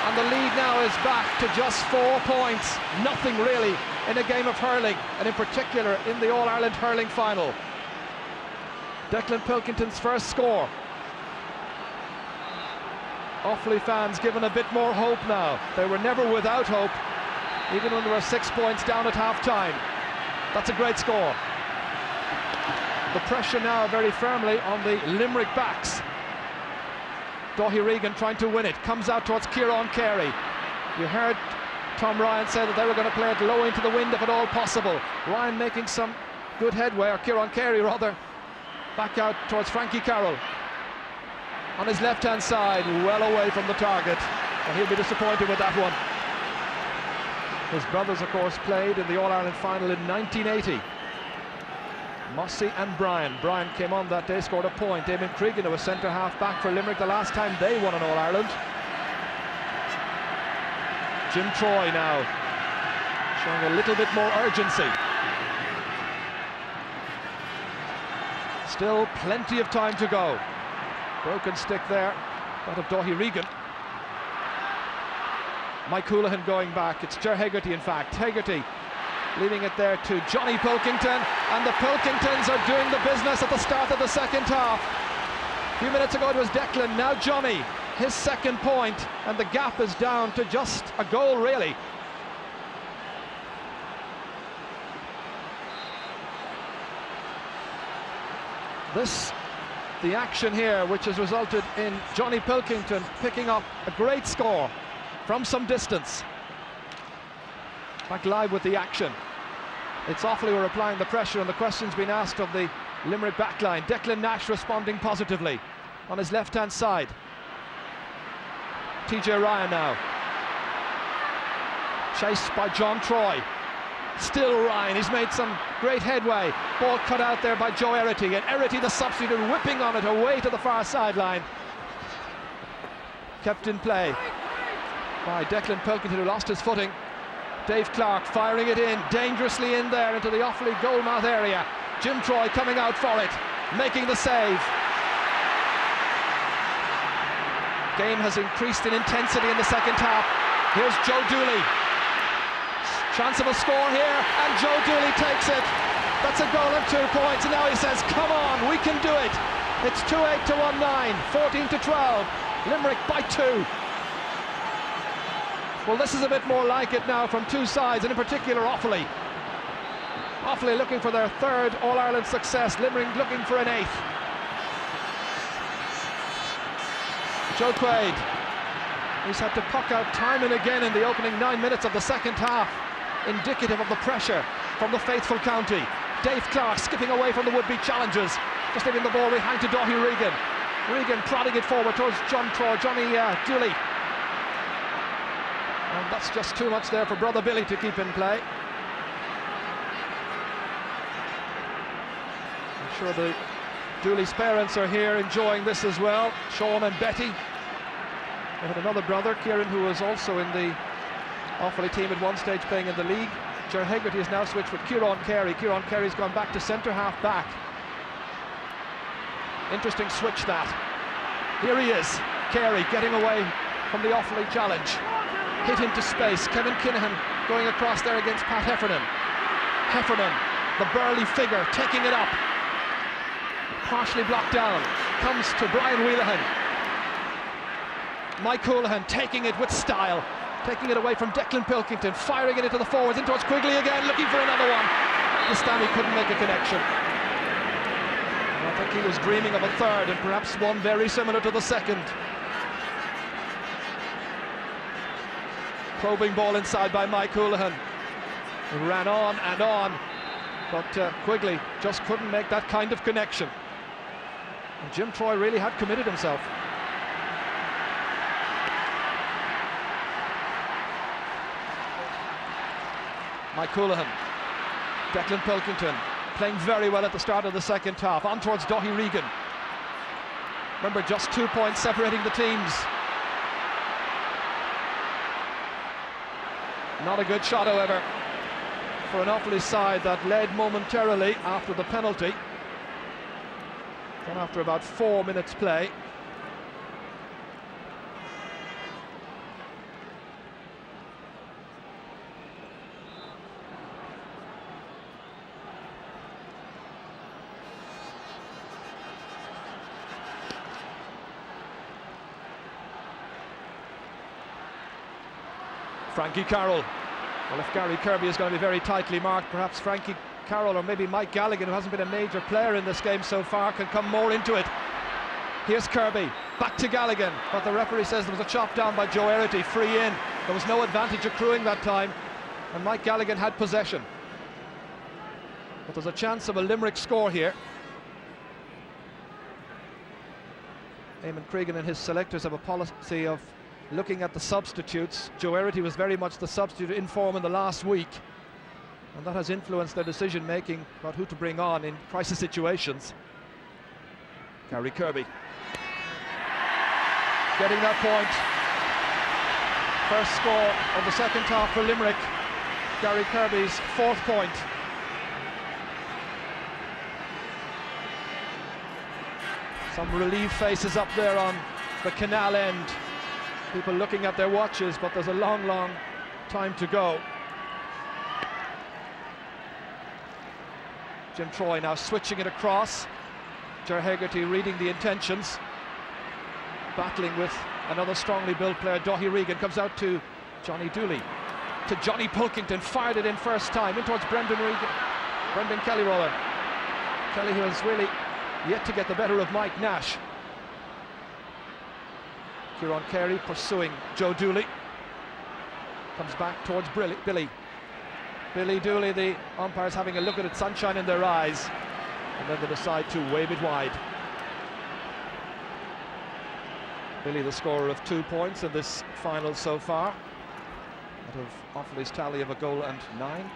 And the lead now is back to just 4 points. Nothing really in a game of hurling, and in particular in the All-Ireland hurling final. Declan Pilkington's first score. Offaly fans given a bit more hope now. They were never without hope, even when they were 6 points down at half-time. That's a great score. The pressure now very firmly on the Limerick backs. Dáithí Regan trying to win it, comes out towards Kieran Carey. You heard Tom Ryan say that they were going to play it low into the wind if at all possible. Ryan making some good headway, or Kieran Carey rather, back out towards Frankie Carroll. On his left-hand side, well away from the target, and he'll be disappointed with that one. His brothers, of course, played in the All-Ireland final in 1980. Mossy and Bryan. Bryan came on that day, scored a point. Damon Cregan, who was centre-half back for Limerick the last time they won an All-Ireland. Jim Troy now showing a little bit more urgency. Still plenty of time to go. Broken stick there, that of Dáithí Regan. Mike Houlihan going back. It's Ger Hegarty, in fact. Hegarty leaving it there to Johnny Pilkington, and the Pilkingtons are doing the business at the start of the second half. A few minutes ago it was Declan, now Johnny, his second point, and the gap is down to just a goal really. The action here, which has resulted in Johnny Pilkington picking up a great score from some distance. Back live with the action. It's Offaly who are applying the pressure, and the question's been asked of the Limerick backline. Declan Nash responding positively on his left-hand side. TJ Ryan now. Chased by John Troy. Still Ryan, he's made some great headway. Ball cut out there by Joe Erity, and Erity, the substitute, whipping on it away to the far sideline. Kept in play by Declan Pilkington, who lost his footing. Dave Clark firing it in, dangerously in there into the Offaly goalmouth area. Jim Troy coming out for it, making the save. Game has increased in intensity in the second half. Here's Joe Dooley. Chance of a score here, and Joe Dooley takes it. That's a goal and 2 points, and now he says, come on, we can do it. It's 2-8 to 1-9, 14 to 12. Limerick by 2. Well, this is a bit more like it now from two sides, and in particular Offaly. Offaly looking for their 3rd All-Ireland success, Limerick looking for an 8th. Joe Quaid, he's had to puck out time and again in the opening 9 minutes of the second half, indicative of the pressure from the faithful county. Dave Clark skipping away from the would-be challengers, just leaving the ball behind to Daithí Regan. Regan prodding it forward towards Johnny Dooley. And that's just too much there for brother Billy to keep in play. I'm sure the Dooley's parents are here enjoying this as well. Sean and Betty. They had another brother, Kieran, who was also in the Offaly team at one stage playing in the league. Ger Hegarty has now switched with Kieran Carey. Kieran Carey's gone back to centre half back. Interesting switch that. Here he is, Carey getting away from the Offaly challenge. Hit into space. Kevin Kinahan going across there against Pat Heffernan. Heffernan, the burly figure, taking it up. Partially blocked down. Comes to Brian Wheelahan. Mike Houlihan taking it with style. Taking it away from Declan Pilkington. Firing it into the forwards. In towards Quigley again. Looking for another one. Stanley couldn't make a connection. And I think he was dreaming of a 3rd and perhaps one very similar to the 2nd. Probing ball inside by Mike Houlihan. It ran on and on, but Quigley just couldn't make that kind of connection. And Jim Troy really had committed himself. Mike Houlihan, Declan Pilkington playing very well at the start of the second half. On towards Daithí Regan. Remember, just 2 points separating the teams. Not a good shot, however, for an Offaly side that led momentarily after the penalty. And after about 4 minutes play. Frankie Carroll. Well, if Gary Kirby is going to be very tightly marked, perhaps Frankie Carroll or maybe Mike Galligan, who hasn't been a major player in this game so far, can come more into it. Here's Kirby, back to Galligan, but the referee says there was a chop down by Joe Erity, free in. There was no advantage accruing that time, and Mike Galligan had possession. But there's a chance of a Limerick score here. Eamon Cregan and his selectors have a policy of looking at the substitutes. Joe Erity was very much the substitute in form in the last week, and that has influenced their decision making about who to bring on in crisis situations. Gary Kirby getting that point. First score of the second half for Limerick. Gary Kirby's 4th point. Some relieved faces up there on the canal end. People looking at their watches, but there's a long, long time to go. Jim Troy now switching it across. Ger Hegarty reading the intentions. Battling with another strongly built player. Daithí Regan comes out to Johnny Dooley. To Johnny Pilkington, fired it in first time. In towards Brendan Kelly roller. Kelly, who has really yet to get the better of Mike Nash. Kieran Carey pursuing Joe Dooley. Comes back towards Billy. Billy Dooley, the umpires having a look at it, sunshine in their eyes. And then they decide to wave it wide. Billy, the scorer of 2 points in this final so far, out of Offaly's tally of a goal and 9.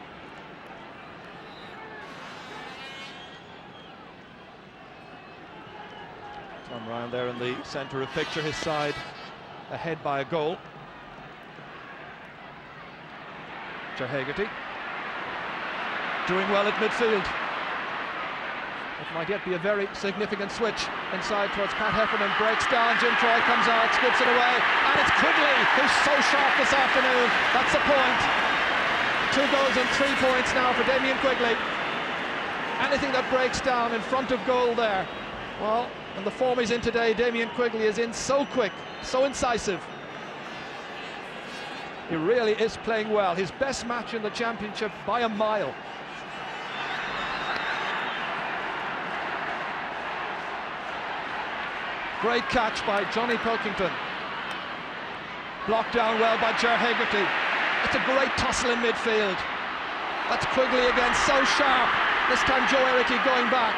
Tom Ryan there in the centre of picture, his side ahead by a goal. Ger Hegarty doing well at midfield. It might yet be a very significant switch inside towards Pat Heffernan, breaks down, Jim Troy comes out, skips it away, and it's Quigley who's so sharp this afternoon. That's the point. 2 goals and 3 points now for Damien Quigley. Anything that breaks down in front of goal there, well, in the form he's in today, Damien Quigley is in so quick, so incisive. He really is playing well. His best match in the championship by a mile. Great catch by Johnny Pilkington. Blocked down well by Ger Hegarty. It's a great tussle in midfield. That's Quigley again, so sharp. This time Joe Erity going back.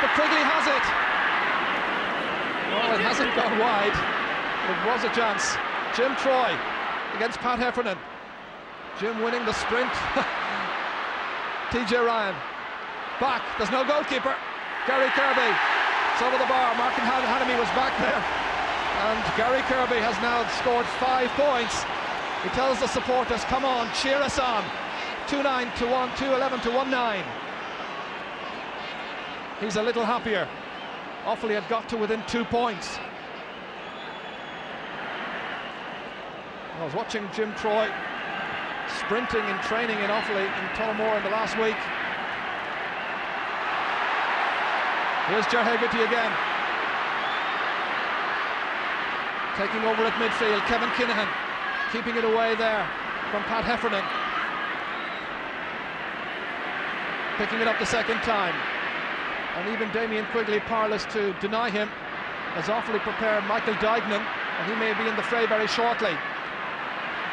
But Quigley has it. Well, it hasn't gone wide. It was a chance. Jim Troy against Pat Heffernan. Jim winning the sprint. TJ Ryan. Back. There's no goalkeeper. Gary Kirby. It's over the bar. Martin Hanemy was back there. And Gary Kirby has now scored 5 points. He tells the supporters, come on, cheer us on. 2-9 to 1, 2-11 to 1-9. He's a little happier. Offaly had got to within 2 points. I was watching Jim Troy sprinting in training in Offaly in Tullamore in the last week. Here's Ger Hegarty again. Taking over at midfield, Kevin Kinahan keeping it away there from Pat Heffernan. Picking it up the second time. And even Damien Quigley powerless to deny him as Offaly prepare Michael Dignan, and he may be in the fray very shortly.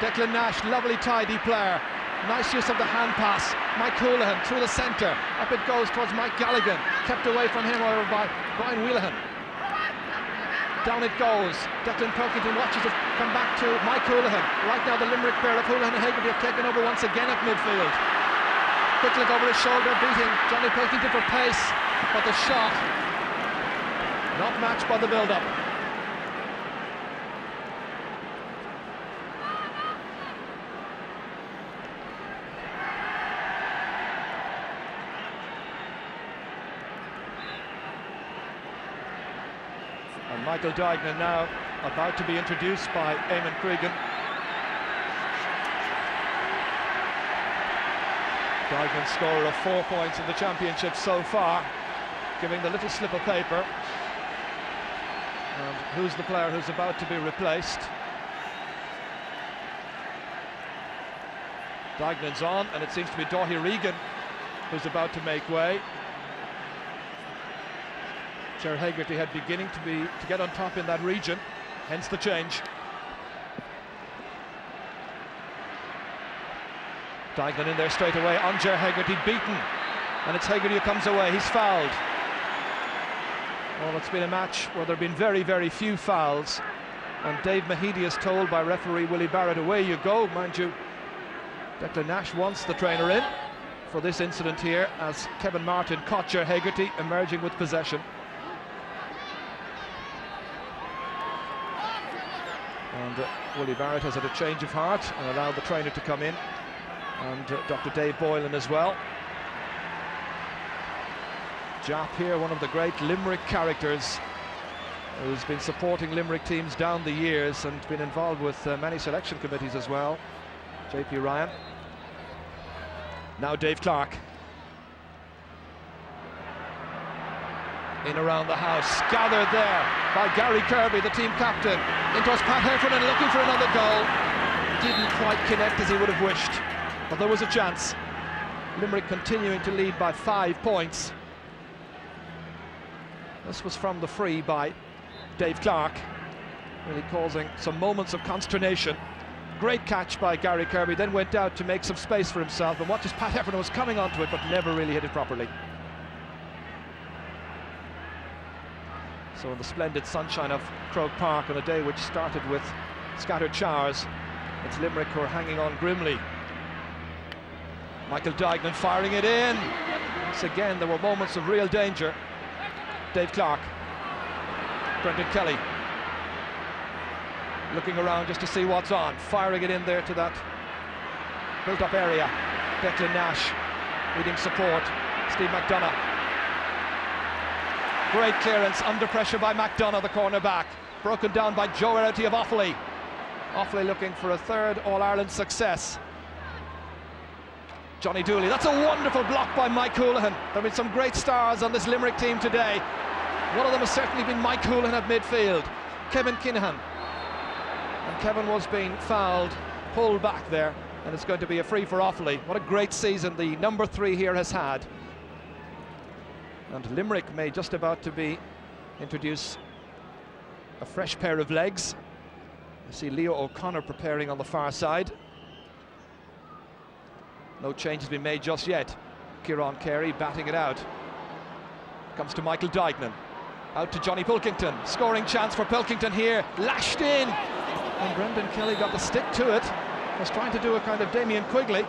Declan Nash, lovely tidy player. Nice use of the hand pass. Mike Houlihan through the centre. Up it goes towards Mike Galligan. Kept away from him, however, by Brian Wheelahan. Down it goes. Declan Pilkington watches it come back to Mike Houlihan. Right now the Limerick pair of Houlihan and Hegarty have taken over once again at midfield. Quick look over his shoulder, beating Johnny Pilkington for pace. But the shot not matched by the build-up. And Michael Dignan now about to be introduced by Eamon Cregan. Dignan's scorer of 4 points in the championship so far, giving the little slip of paper. And who's the player who's about to be replaced? Dignan's on, and it seems to be Dáithí Regan who's about to make way. Ger Hegarty had beginning to get on top in that region, hence the change. Dignan in there straight away on Ger Hegarty, beaten, and it's Hegarty who comes away. He's fouled. Well, it's been a match where there have been very, very few fouls, and Dave Mahidi is told by referee Willie Barrett, away you go. Mind you, Declan Nash wants the trainer in for this incident here, as Kevin Martin caught Ger Hegarty emerging with possession. And Willie Barrett has had a change of heart and allowed the trainer to come in, and Dr. Dave Boylan as well. Jap here, one of the great Limerick characters, who's been supporting Limerick teams down the years and been involved with many selection committees as well. JP Ryan. Now Dave Clark. In around the house, gathered there by Gary Kirby, the team captain. In towards Pat Heffernan, looking for another goal. Didn't quite connect as he would have wished, but there was a chance. Limerick continuing to lead by 5 points. This was from the free by Dave Clark, really causing some moments of consternation. Great catch by Gary Kirby, then went out to make some space for himself, and watches Pat Heffernan was coming onto it but never really hit it properly. So in the splendid sunshine of Croke Park on a day which started with scattered showers, it's Limerick who are hanging on grimly. Michael Dignan firing it in. Once again there were moments of real danger. Dave Clark, Brendan Kelly looking around just to see what's on, firing it in there to that built-up area. Declan Nash needing support. Steve McDonough Great clearance, under pressure by McDonough, the cornerback. Broken down by Joe Erity of Offaly. Offaly looking for a third All-Ireland success. Johnny Dooley, that's a wonderful block by Mike Houlihan. There have been some great stars on this Limerick team today. One of them has certainly been Mike Houlihan at midfield. Kevin Kinahan. And Kevin was being fouled, pulled back there, and it's going to be a free for Offaly. What a great season the number 3 here has had. And Limerick may just about to be introduce a fresh pair of legs. I see Leo O'Connor preparing on the far side. No change has been made just yet. Kieran Carey batting it out. Comes to Michael Dignan. Out to Johnny Pilkington. Scoring chance for Pilkington here. Lashed in. And Brendan Kelly got the stick to it. Was trying to do a kind of Damien Quigley.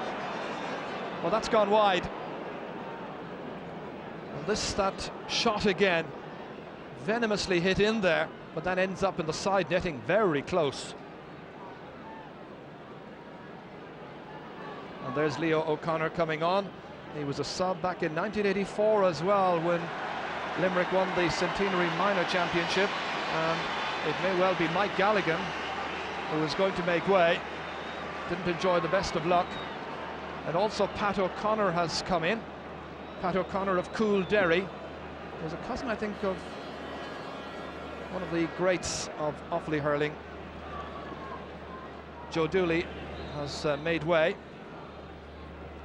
Well, that's gone wide. And that shot again. Venomously hit in there, but that ends up in the side netting, very close. And there's Leo O'Connor coming on. He was a sub back in 1984 as well, when Limerick won the Centenary Minor Championship. And it may well be Mike Galligan who is going to make way. Didn't enjoy the best of luck. And also Pat O'Connor has come in. Pat O'Connor of Cool Derry. There's a cousin, I think, of one of the greats of Offaly hurling. Joe Dooley has made way.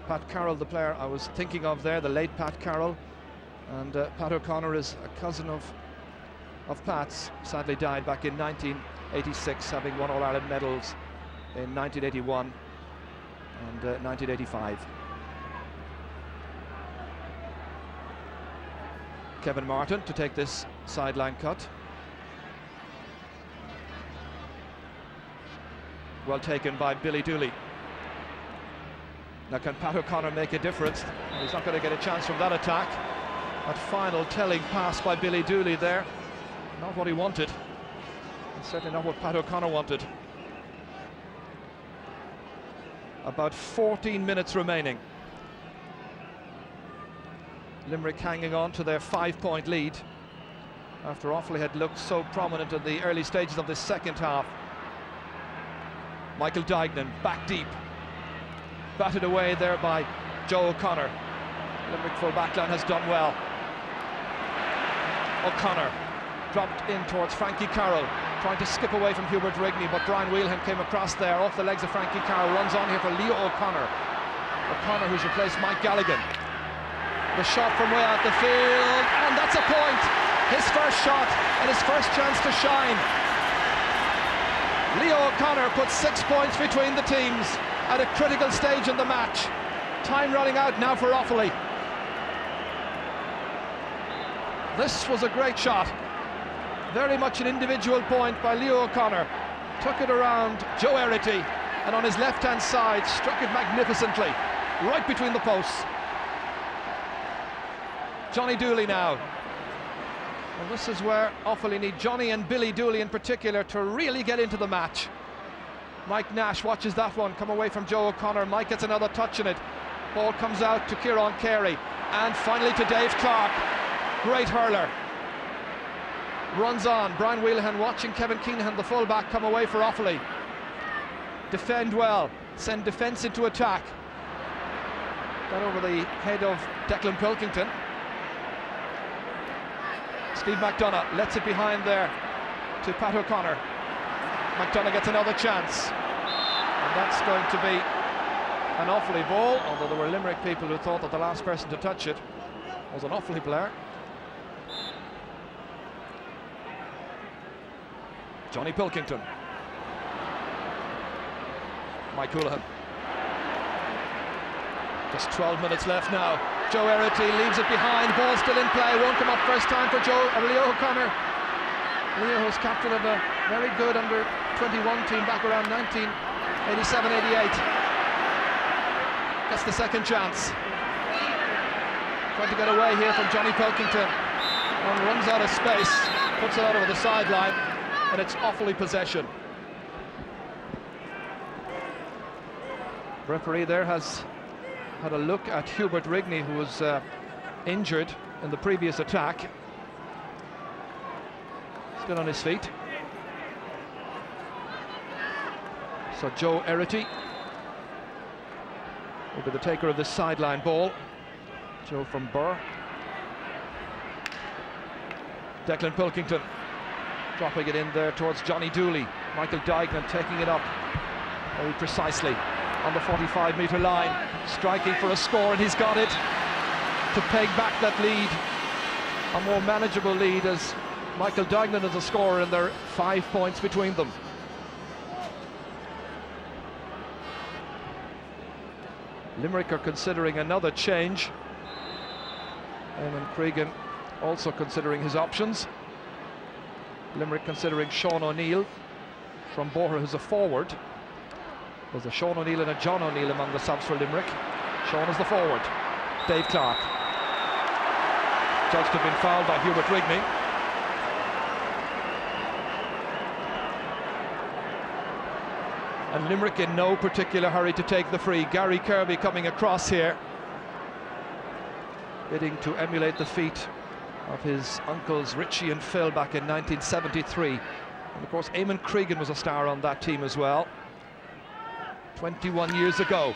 Pat Carroll, the player I was thinking of there, the late Pat Carroll. And Pat O'Connor is a cousin of Pat's. Sadly died back in 1986, having won All-Ireland medals in 1981 and 1985. Kevin Martin to take this sideline cut. Well taken by Billy Dooley. Now, can Pat O'Connor make a difference? He's not going to get a chance from that attack. That final telling pass by Billy Dooley there, not what he wanted. And certainly not what Pat O'Connor wanted. About 14 minutes remaining. Limerick hanging on to their 5-point lead after Offaly had looked so prominent in the early stages of this second half. Michael Dignan back deep, batted away there by Joe O'Connor. Limerick full backline has done well. O'Connor dropped in towards Frankie Carroll, trying to skip away from Hubert Rigney, but Brian Wheelhan came across there off the legs of Frankie Carroll. Runs on here for Leo O'Connor. O'Connor, who's replaced Mike Galligan. The shot from way out the field, and that's a point. His first shot and his first chance to shine. Leo O'Connor puts 6 points between the teams at a critical stage in the match. Time running out now for Offaly. This was a great shot. Very much an individual point by Leo O'Connor. Took it around Joe Erity, and on his left-hand side struck it magnificently, right between the posts. Johnny Dooley now. And this is where Offaly need Johnny and Billy Dooley in particular to really get into the match. Mike Nash watches that one come away from Joe O'Connor. Mike gets another touch in it. Ball comes out to Kieran Carey, and finally to Dave Clark. Great hurler. Runs on. Brian Wheelhan watching Kevin Kinahan, the fullback, come away for Offaly. Defend well. Send defence into attack. Got over the head of Declan Pilkington. Steve McDonough lets it behind there to Pat O'Connor. McDonough gets another chance, and that's going to be an Offaly ball, although there were Limerick people who thought that the last person to touch it was an Offaly player. Johnny Pilkington. Mike Houlihan. Just 12 minutes left now. Joe Erity leaves it behind, ball still in play, won't come up first time for Leo O'Connor. Leo was captain of a very good under-21 team back around 1987-88. Gets the second chance. Trying to get away here from Johnny Pilkington, and runs out of space, puts it out over the sideline, and it's Offaly possession. The referee there has had a look at Hubert Rigney, who was injured in the previous attack. Still on his feet. So Joe Erity will be the taker of this sideline ball. Joe from Burr. Declan Pilkington dropping it in there towards Johnny Dooley. Michael Dignan taking it up very precisely on the 45-metre line, striking for a score, and he's got it to peg back that lead, a more manageable lead, as Michael Dignan is a scorer and there are 5 points between them. Limerick are considering another change. Eamon Cregan also considering his options. Limerick considering Sean O'Neill from Bora, who's a forward. There's a Sean O'Neill and a John O'Neill among the subs for Limerick. Sean is the forward. Dave Clark. Judged to have been fouled by Hubert Rigney. And Limerick in no particular hurry to take the free. Gary Kirby coming across here, bidding to emulate the feat of his uncles Richie and Phil back in 1973. And of course Eamon Cregan was a star on that team as well, 21 years ago.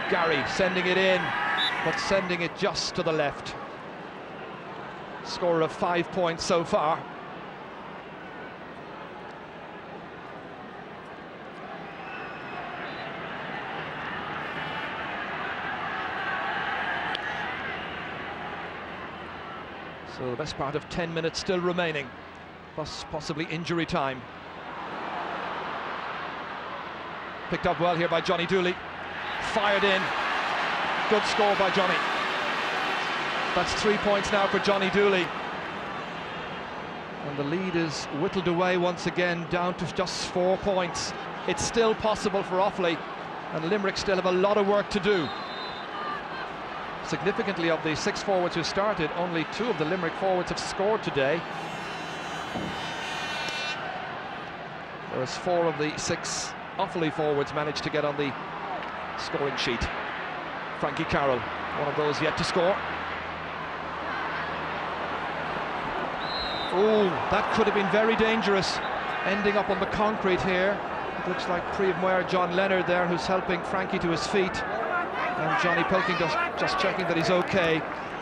Gary sending it in, but sending it just to the left. Score of 5 points so far. So the best part of 10 minutes still remaining, plus possibly injury time. Picked up well here by Johnny Dooley. Fired in. Good score by Johnny. That's 3 points now for Johnny Dooley. And the lead is whittled away once again down to just 4 points. It's still possible for Offaly, and Limerick still have a lot of work to do. Significantly, of the 6 forwards who started, only 2 of the Limerick forwards have scored today, whereas 4 of the 6 Offaly forwards managed to get on the scoring sheet. Frankie Carroll, one of those yet to score. Oh, that could have been very dangerous, ending up on the concrete here. It looks like Príomh John Leonard there, who's helping Frankie to his feet. And Johnny Pilkington just checking that he's okay.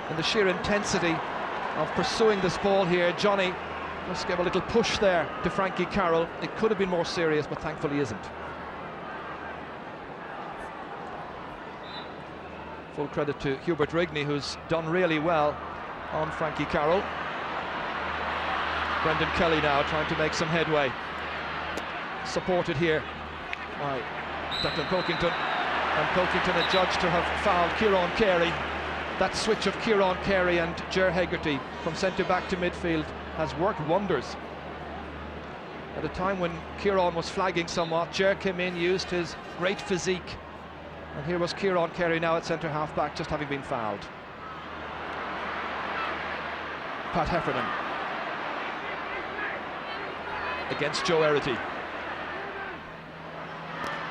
And the sheer intensity of pursuing this ball here, Johnny just gave a little push there to Frankie Carroll. It could have been more serious, but thankfully isn't. Full credit to Hubert Rigney, who's done really well on Frankie Carroll. Brendan Kelly now trying to make some headway. Supported here by Declan Pilkington. And Pilkington adjudged to have fouled Kieran Carey. That switch of Kieran Carey and Ger Hegarty from centre-back to midfield has worked wonders. At a time when Kieran was flagging somewhat, Ger came in, used his great physique. And here was Kieran Carey now at centre-half-back, just having been fouled. Pat Heffernan against Joe Erity.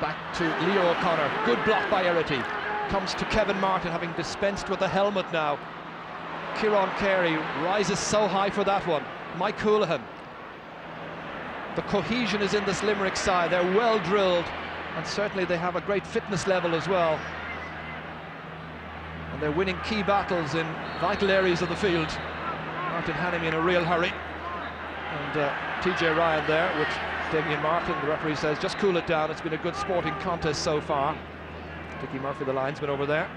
Back to Leo O'Connor. Good block by Erity. Comes to Kevin Martin, having dispensed with the helmet now. Kieran Carey rises so high for that one. Mike Houlihan. The cohesion is in this Limerick side. They're well drilled, and certainly they have a great fitness level as well. And they're winning key battles in vital areas of the field. Martin Hannamy in a real hurry. And TJ Ryan there with Damien Martin. The referee says, just cool it down. It's been a good sporting contest so far. Dickie Murphy, the linesman over there.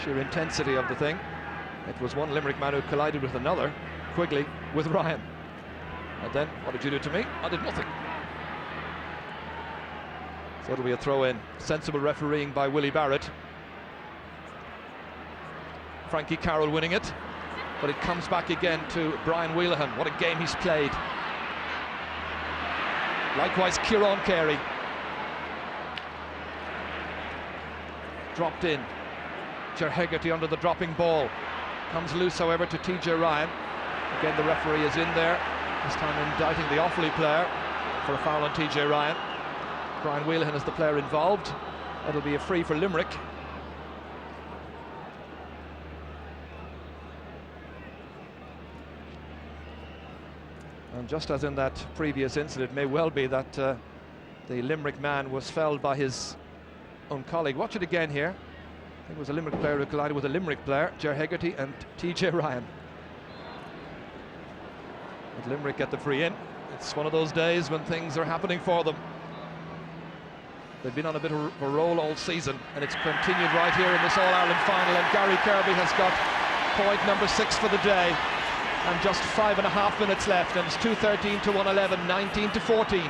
Sheer intensity of the thing. It was one Limerick man who collided with another, Quigley with Ryan. And then, what did you do to me? I did nothing. So it'll be a throw-in. Sensible refereeing by Willie Barrett. Frankie Carroll winning it, but it comes back again to Brian Wheelahan. What a game he's played. Likewise, Kieran Carey. Dropped in. Ger Hegarty under the dropping ball. Comes loose, however, to TJ Ryan. Again, the referee is in there, this time indicting the Offaly player for a foul on TJ Ryan. Brian Wheelahan is the player involved. It'll be a free for Limerick. And just as in that previous incident, it may well be that the Limerick man was felled by his own colleague. Watch it again here. I think it was a Limerick player who collided with a Limerick player, Ger Hegarty and TJ Ryan. But Limerick get the free in. It's one of those days when things are happening for them. They've been on a bit of a roll all season, and it's continued right here in this All-Ireland final, and Gary Kirby has got point number 6 for the day, and just 5.5 minutes left, and it's 2:13 to 1:11, 19 to 14.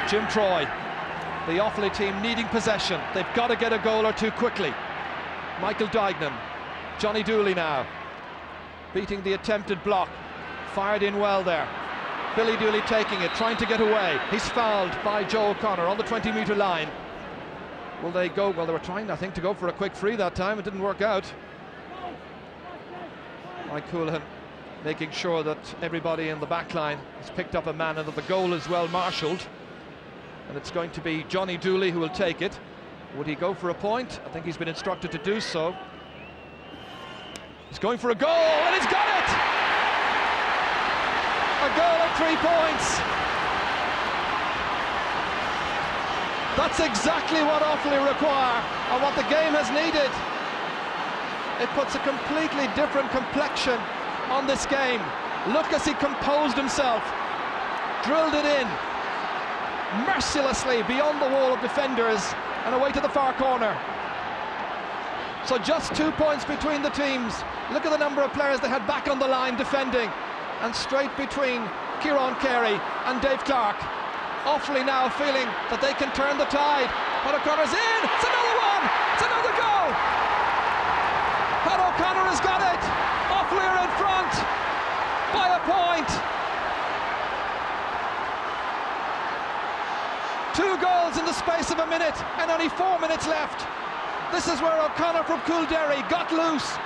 Jim Troy, the Offaly team needing possession. They've got to get a goal or two quickly. Michael Dignan, Johnny Dooley now, beating the attempted block, fired in well there. Billy Dooley taking it, trying to get away. He's fouled by Joe O'Connor on the 20-metre line. Will they go? Well, they were trying, I think, to go for a quick free that time. It didn't work out. Mike Houlihan making sure that everybody in the back line has picked up a man and that the goal is well marshalled. And it's going to be Johnny Dooley who will take it. Would he go for a point? I think he's been instructed to do so. He's going for a goal, and he's got it! A goal and 3 points. That's exactly what Offaly require and what the game has needed. It puts a completely different complexion on this game. Look as he composed himself, drilled it in mercilessly beyond the wall of defenders and away to the far corner. So just 2 points between the teams. Look at the number of players they had back on the line defending, and straight between Kieran Carey and Dave Clark. Offaly now feeling that they can turn the tide. Pat O'Connor's in, it's another one, it's another goal. Pat O'Connor has got it. Offaly are in front by a point. 2 goals in the space of a minute and only 4 minutes left. This is where O'Connor from Coolderry got loose.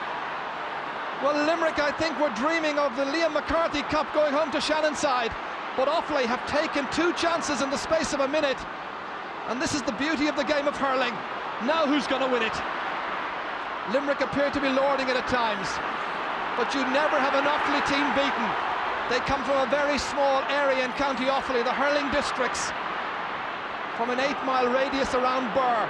Well, Limerick, I think, were dreaming of the Liam McCarthy Cup going home to Shannonside, but Offaly have taken 2 chances in the space of a minute, and this is the beauty of the game of hurling. Now who's going to win it? Limerick appear to be lording it at times, but you never have an Offaly team beaten. They come from a very small area in County Offaly, the hurling districts, from an 8-mile radius around Burr.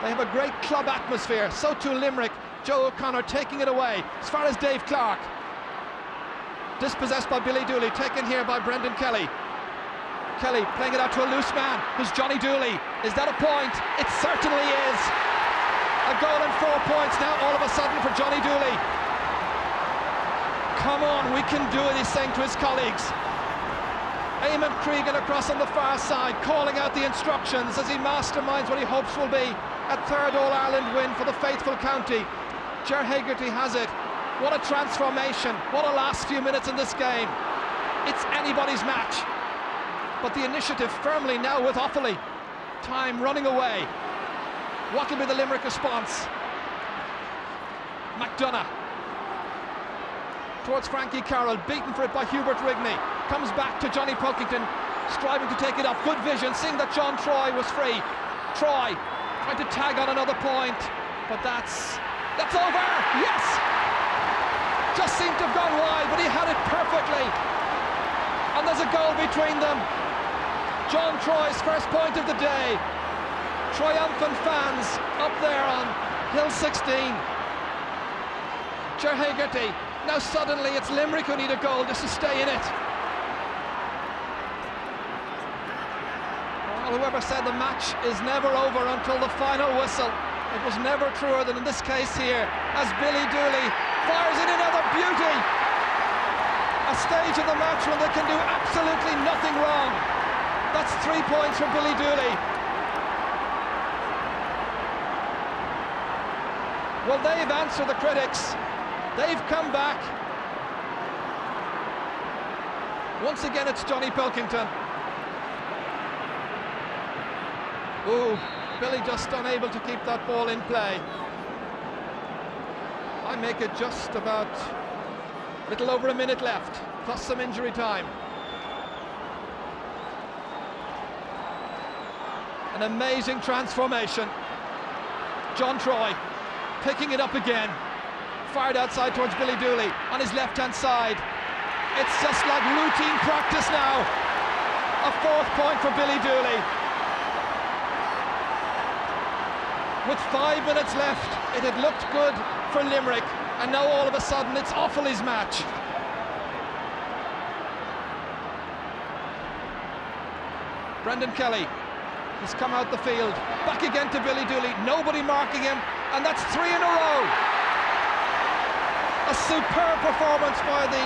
They have a great club atmosphere. So too Limerick. Joe O'Connor taking it away as far as Dave Clark. Dispossessed by Billy Dooley, taken here by Brendan Kelly. Kelly playing it out to a loose man, who's Johnny Dooley. Is that a point? It certainly is. A goal and 4 points now all of a sudden for Johnny Dooley. Come on, we can do it, he's saying to his colleagues. Eamon Cregan across on the far side, calling out the instructions as he masterminds what he hopes will be a 3rd All-Ireland win for the faithful county. Ger Hegarty has it. What a transformation, what a last few minutes in this game. It's anybody's match. But the initiative firmly now with Offaly. Time running away. What will be the Limerick response? McDonough towards Frankie Carroll, beaten for it by Hubert Rigney. Comes back to Johnny Pilkington, striving to take it up. Good vision, seeing that John Troy was free. Troy trying to tag on another point, but that's over. Yes, just seemed to have gone wide, but he had it perfectly, and there's a goal between them. John Troy's first point of the day. Triumphant fans up there on Hill 16. Ger Hegarty. Now suddenly it's Limerick who need a goal just to stay in it. Well, whoever said the match is never over until the final whistle, it was never truer than in this case here, as Billy Dooley fires in another beauty. A stage of the match when they can do absolutely nothing wrong. That's 3 points for Billy Dooley. Well, they've answered the critics. They've come back. Once again, it's Johnny Pilkington. Ooh, Billy just unable to keep that ball in play. I make it just about a little over a minute left, plus some injury time. An amazing transformation. John Troy picking it up again. Fired outside towards Billy Dooley on his left-hand side. It's just like routine practice now. A 4th point for Billy Dooley. With 5 minutes left, it had looked good for Limerick, and now all of a sudden it's Offaly's match. Brendan Kelly has come out the field, back again to Billy Dooley, nobody marking him, and that's 3 in a row. A superb performance by the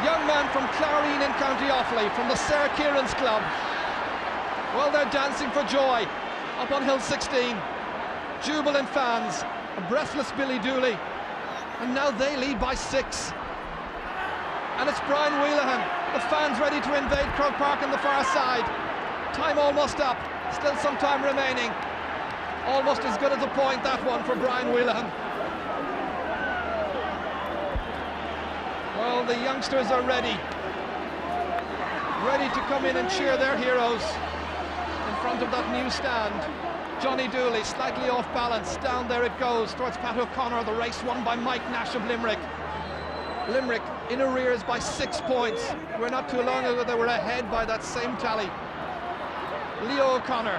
young man from Clarine in County Offaly, from the Sarah Kieran's club. Well, they're dancing for joy up on Hill 16. Jubilant fans, a breathless Billy Dooley, and now they lead by 6. And it's Brian Wheelahan, the fans ready to invade Croke Park on the far side. Time almost up, still some time remaining. Almost as good as a point, that one, for Brian Wheelahan. Well, the youngsters are ready to come in and cheer their heroes in front of that new stand. Johnny Dooley slightly off balance, down there it goes towards Pat O'Connor. The race won by Mike Nash of Limerick. Limerick in arrears by 6 points. We're not too long ago they were ahead by that same tally. Leo O'Connor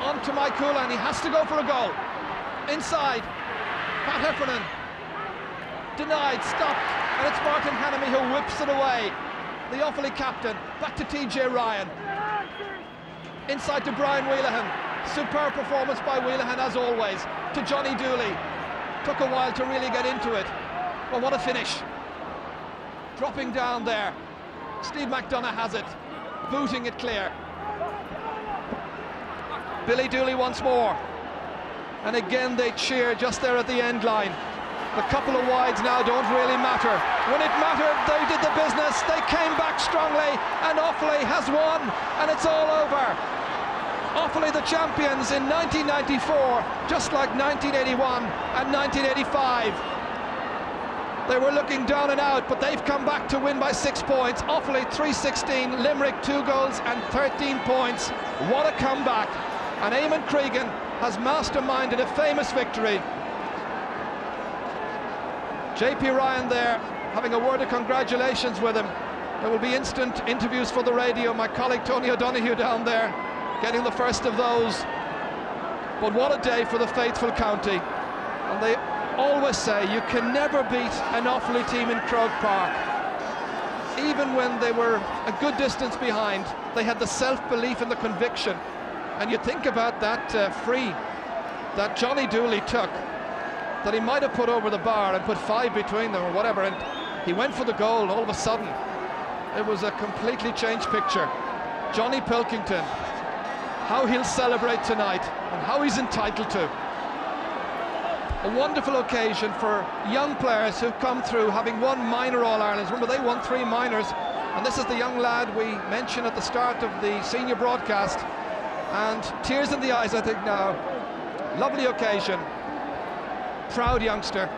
on to Mike Houlihan, he has to go for a goal. Inside, Pat Heffernan denied, stopped, and it's Martin Hannamy who whips it away. The Offaly captain, back to TJ Ryan. Inside to Brian Wheelahan. Superb performance by Wheelahan as always. To Johnny Dooley. Took a while to really get into it. But what a finish. Dropping down there. Steve McDonough has it. Booting it clear. Billy Dooley once more. And again they cheer just there at the end line. The couple of wides now don't really matter. When it mattered, they did the business. They came back strongly, and Offaly has won, and it's all over. Offaly the champions in 1994, just like 1981 and 1985. They were looking down and out, but they've come back to win by 6 points. Offaly 3-16, Limerick 2 goals and 13 points. What a comeback. And Eamon Cregan has masterminded a famous victory. JP Ryan there, having a word of congratulations with him. There will be instant interviews for the radio. My colleague Tony O'Donoghue down there, getting the first of those. But what a day for the faithful county. And they always say you can never beat an Offaly team in Croke Park. Even when they were a good distance behind, they had the self-belief and the conviction. And you think about that free that Johnny Dooley took, that he might have put over the bar and put 5 between them or whatever, and he went for the goal. All of a sudden it was a completely changed picture. Johnny Pilkington, how he'll celebrate tonight and how he's entitled to. A wonderful occasion for young players who've come through having won minor All-Irelands. Remember, they won 3 minors, and this is the young lad we mentioned at the start of the senior broadcast, and tears in the eyes I think now. Lovely occasion. Proud youngster.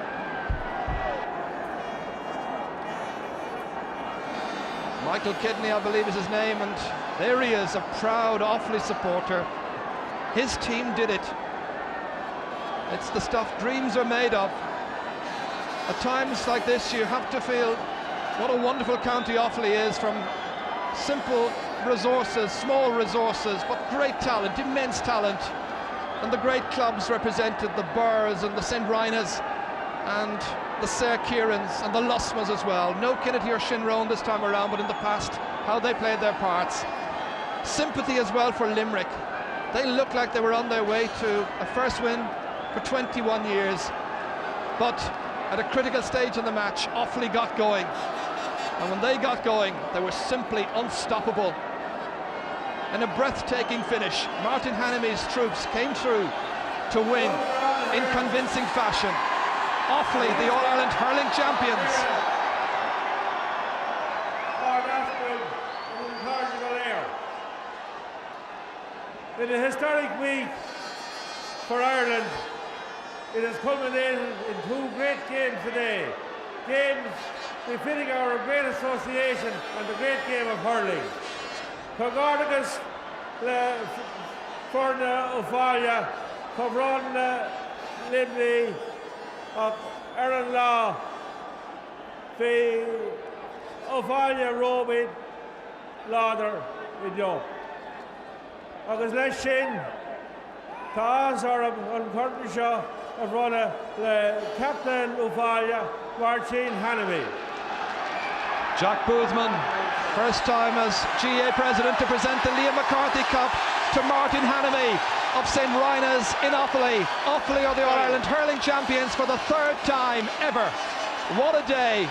Michael Kidney, I believe is his name, and there he is, a proud Offaly supporter. His team did it. It's the stuff dreams are made of. At times like this you have to feel what a wonderful county Offaly is, from simple resources, small resources, but great talent, immense talent. And the great clubs represented, the Burrs and the St. Rynas and the Sarah Kierans and the Lusmas as well. No Kennedy or Shinrone this time around, but in the past, how they played their parts. Sympathy as well for Limerick. They looked like they were on their way to a first win for 21 years. But at a critical stage in the match, Offaly got going. And when they got going, they were simply unstoppable. And a breathtaking finish. Martin Hanamy's troops came through to win in convincing fashion. Offaly, the All-Ireland hurling champions. In a historic week for Ireland, it has culminated in 2 great games today. Games befitting our great association and the great game of hurling. Cogordagus Forna Offaly, Covron Limley, of Ireland Law, the Offaly Roby Lauder in York. Agus leis sin, tá ansar an curtain seo a bhronna le Captain Offaly, Martin Hanamy. Jack Boothman, first time as GA president to present the Liam McCarthy Cup to Martin Hanamy of St. Rina's in Offaly. Offaly are the All-Ireland hurling champions for the third time ever. What a day.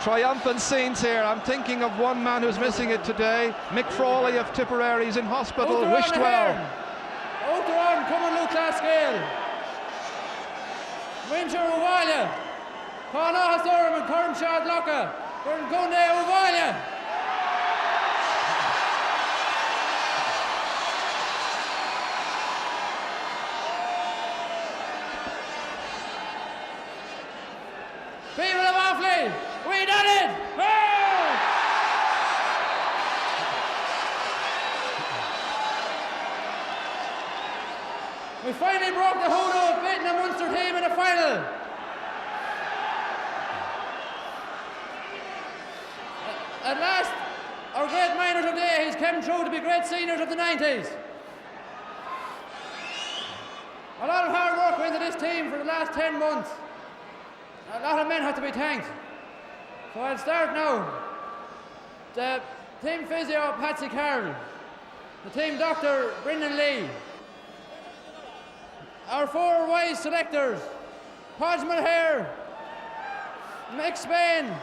Triumphant scenes here. I'm thinking of one man who's missing it today. Mick Frawley of Tipperary's in hospital. Wished well. Out the run, come on, Luke Lascale. Winter Uvalia. Pana Hastorum and Cornshad Locka. We're going to Uvalia. People of Offaly, we done it! Oh! We finally broke the hoodoo of beating a Munster team in the final. At last, our great minor today, he's come through to be great seniors of the 90s. A lot of hard work went into this team for the last 10 months. A lot of men have to be thanked. So I'll start now. The team physio, Patsy Carroll. The team doctor, Brendan Lee. Our 4 wise selectors, Podge Mulhare, Mick Spain,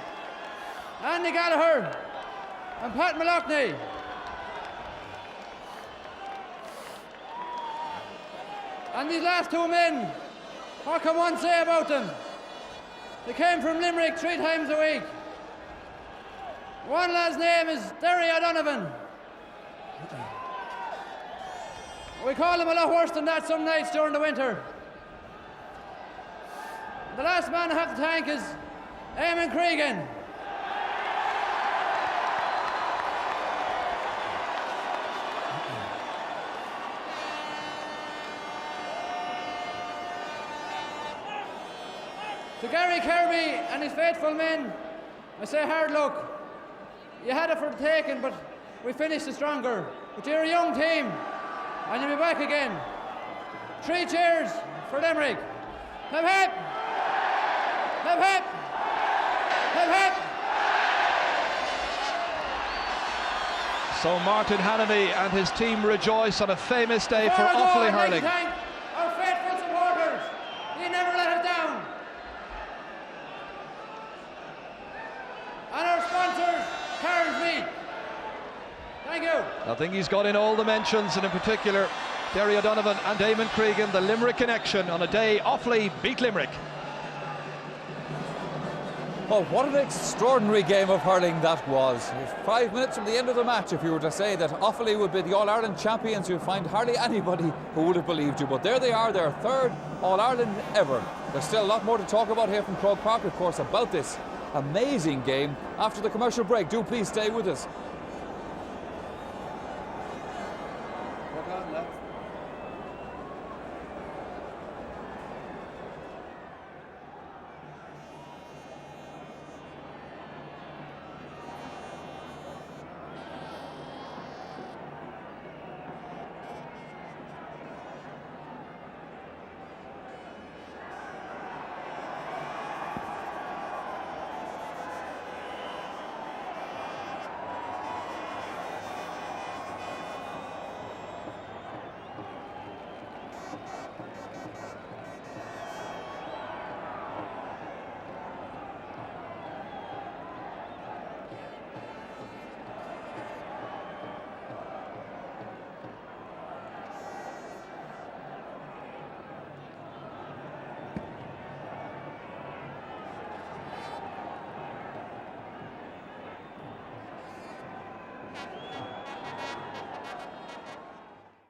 Andy Gallagher, and Pat Malochney. And these last 2 men, what can one say about them? They came from Limerick 3 times a week. One lad's name is Derry O'Donovan. We call him a lot worse than that some nights during the winter. The last man I have to thank is Eamon Cregan. To Gary Kirby and his faithful men, I say hard luck. You had it for the taking, but we finished it stronger. But you're a young team, and you'll be back again. 3 cheers for Limerick. Hip hip! Hip hip! Hip hip! So Martin Hanamy and his team rejoice on a famous day for Before I go, Offaly I'd like hurling. to thank our faithful supporters. You never let us down. And our sponsors, Carnes Meat. Thank you. I think he's got in all the mentions, and in particular Derry O'Donovan and Eamon Cregan, the Limerick connection on a day Offaly beat Limerick. Well, what an extraordinary game of hurling that was. 5 minutes from the end of the match, if you were to say that Offaly would be the All-Ireland champions, you'd find hardly anybody who would have believed you. But there they are, their 3rd All-Ireland ever. There's still a lot more to talk about here from Croke Park, of course, about this amazing game after the commercial break. Do please stay with us.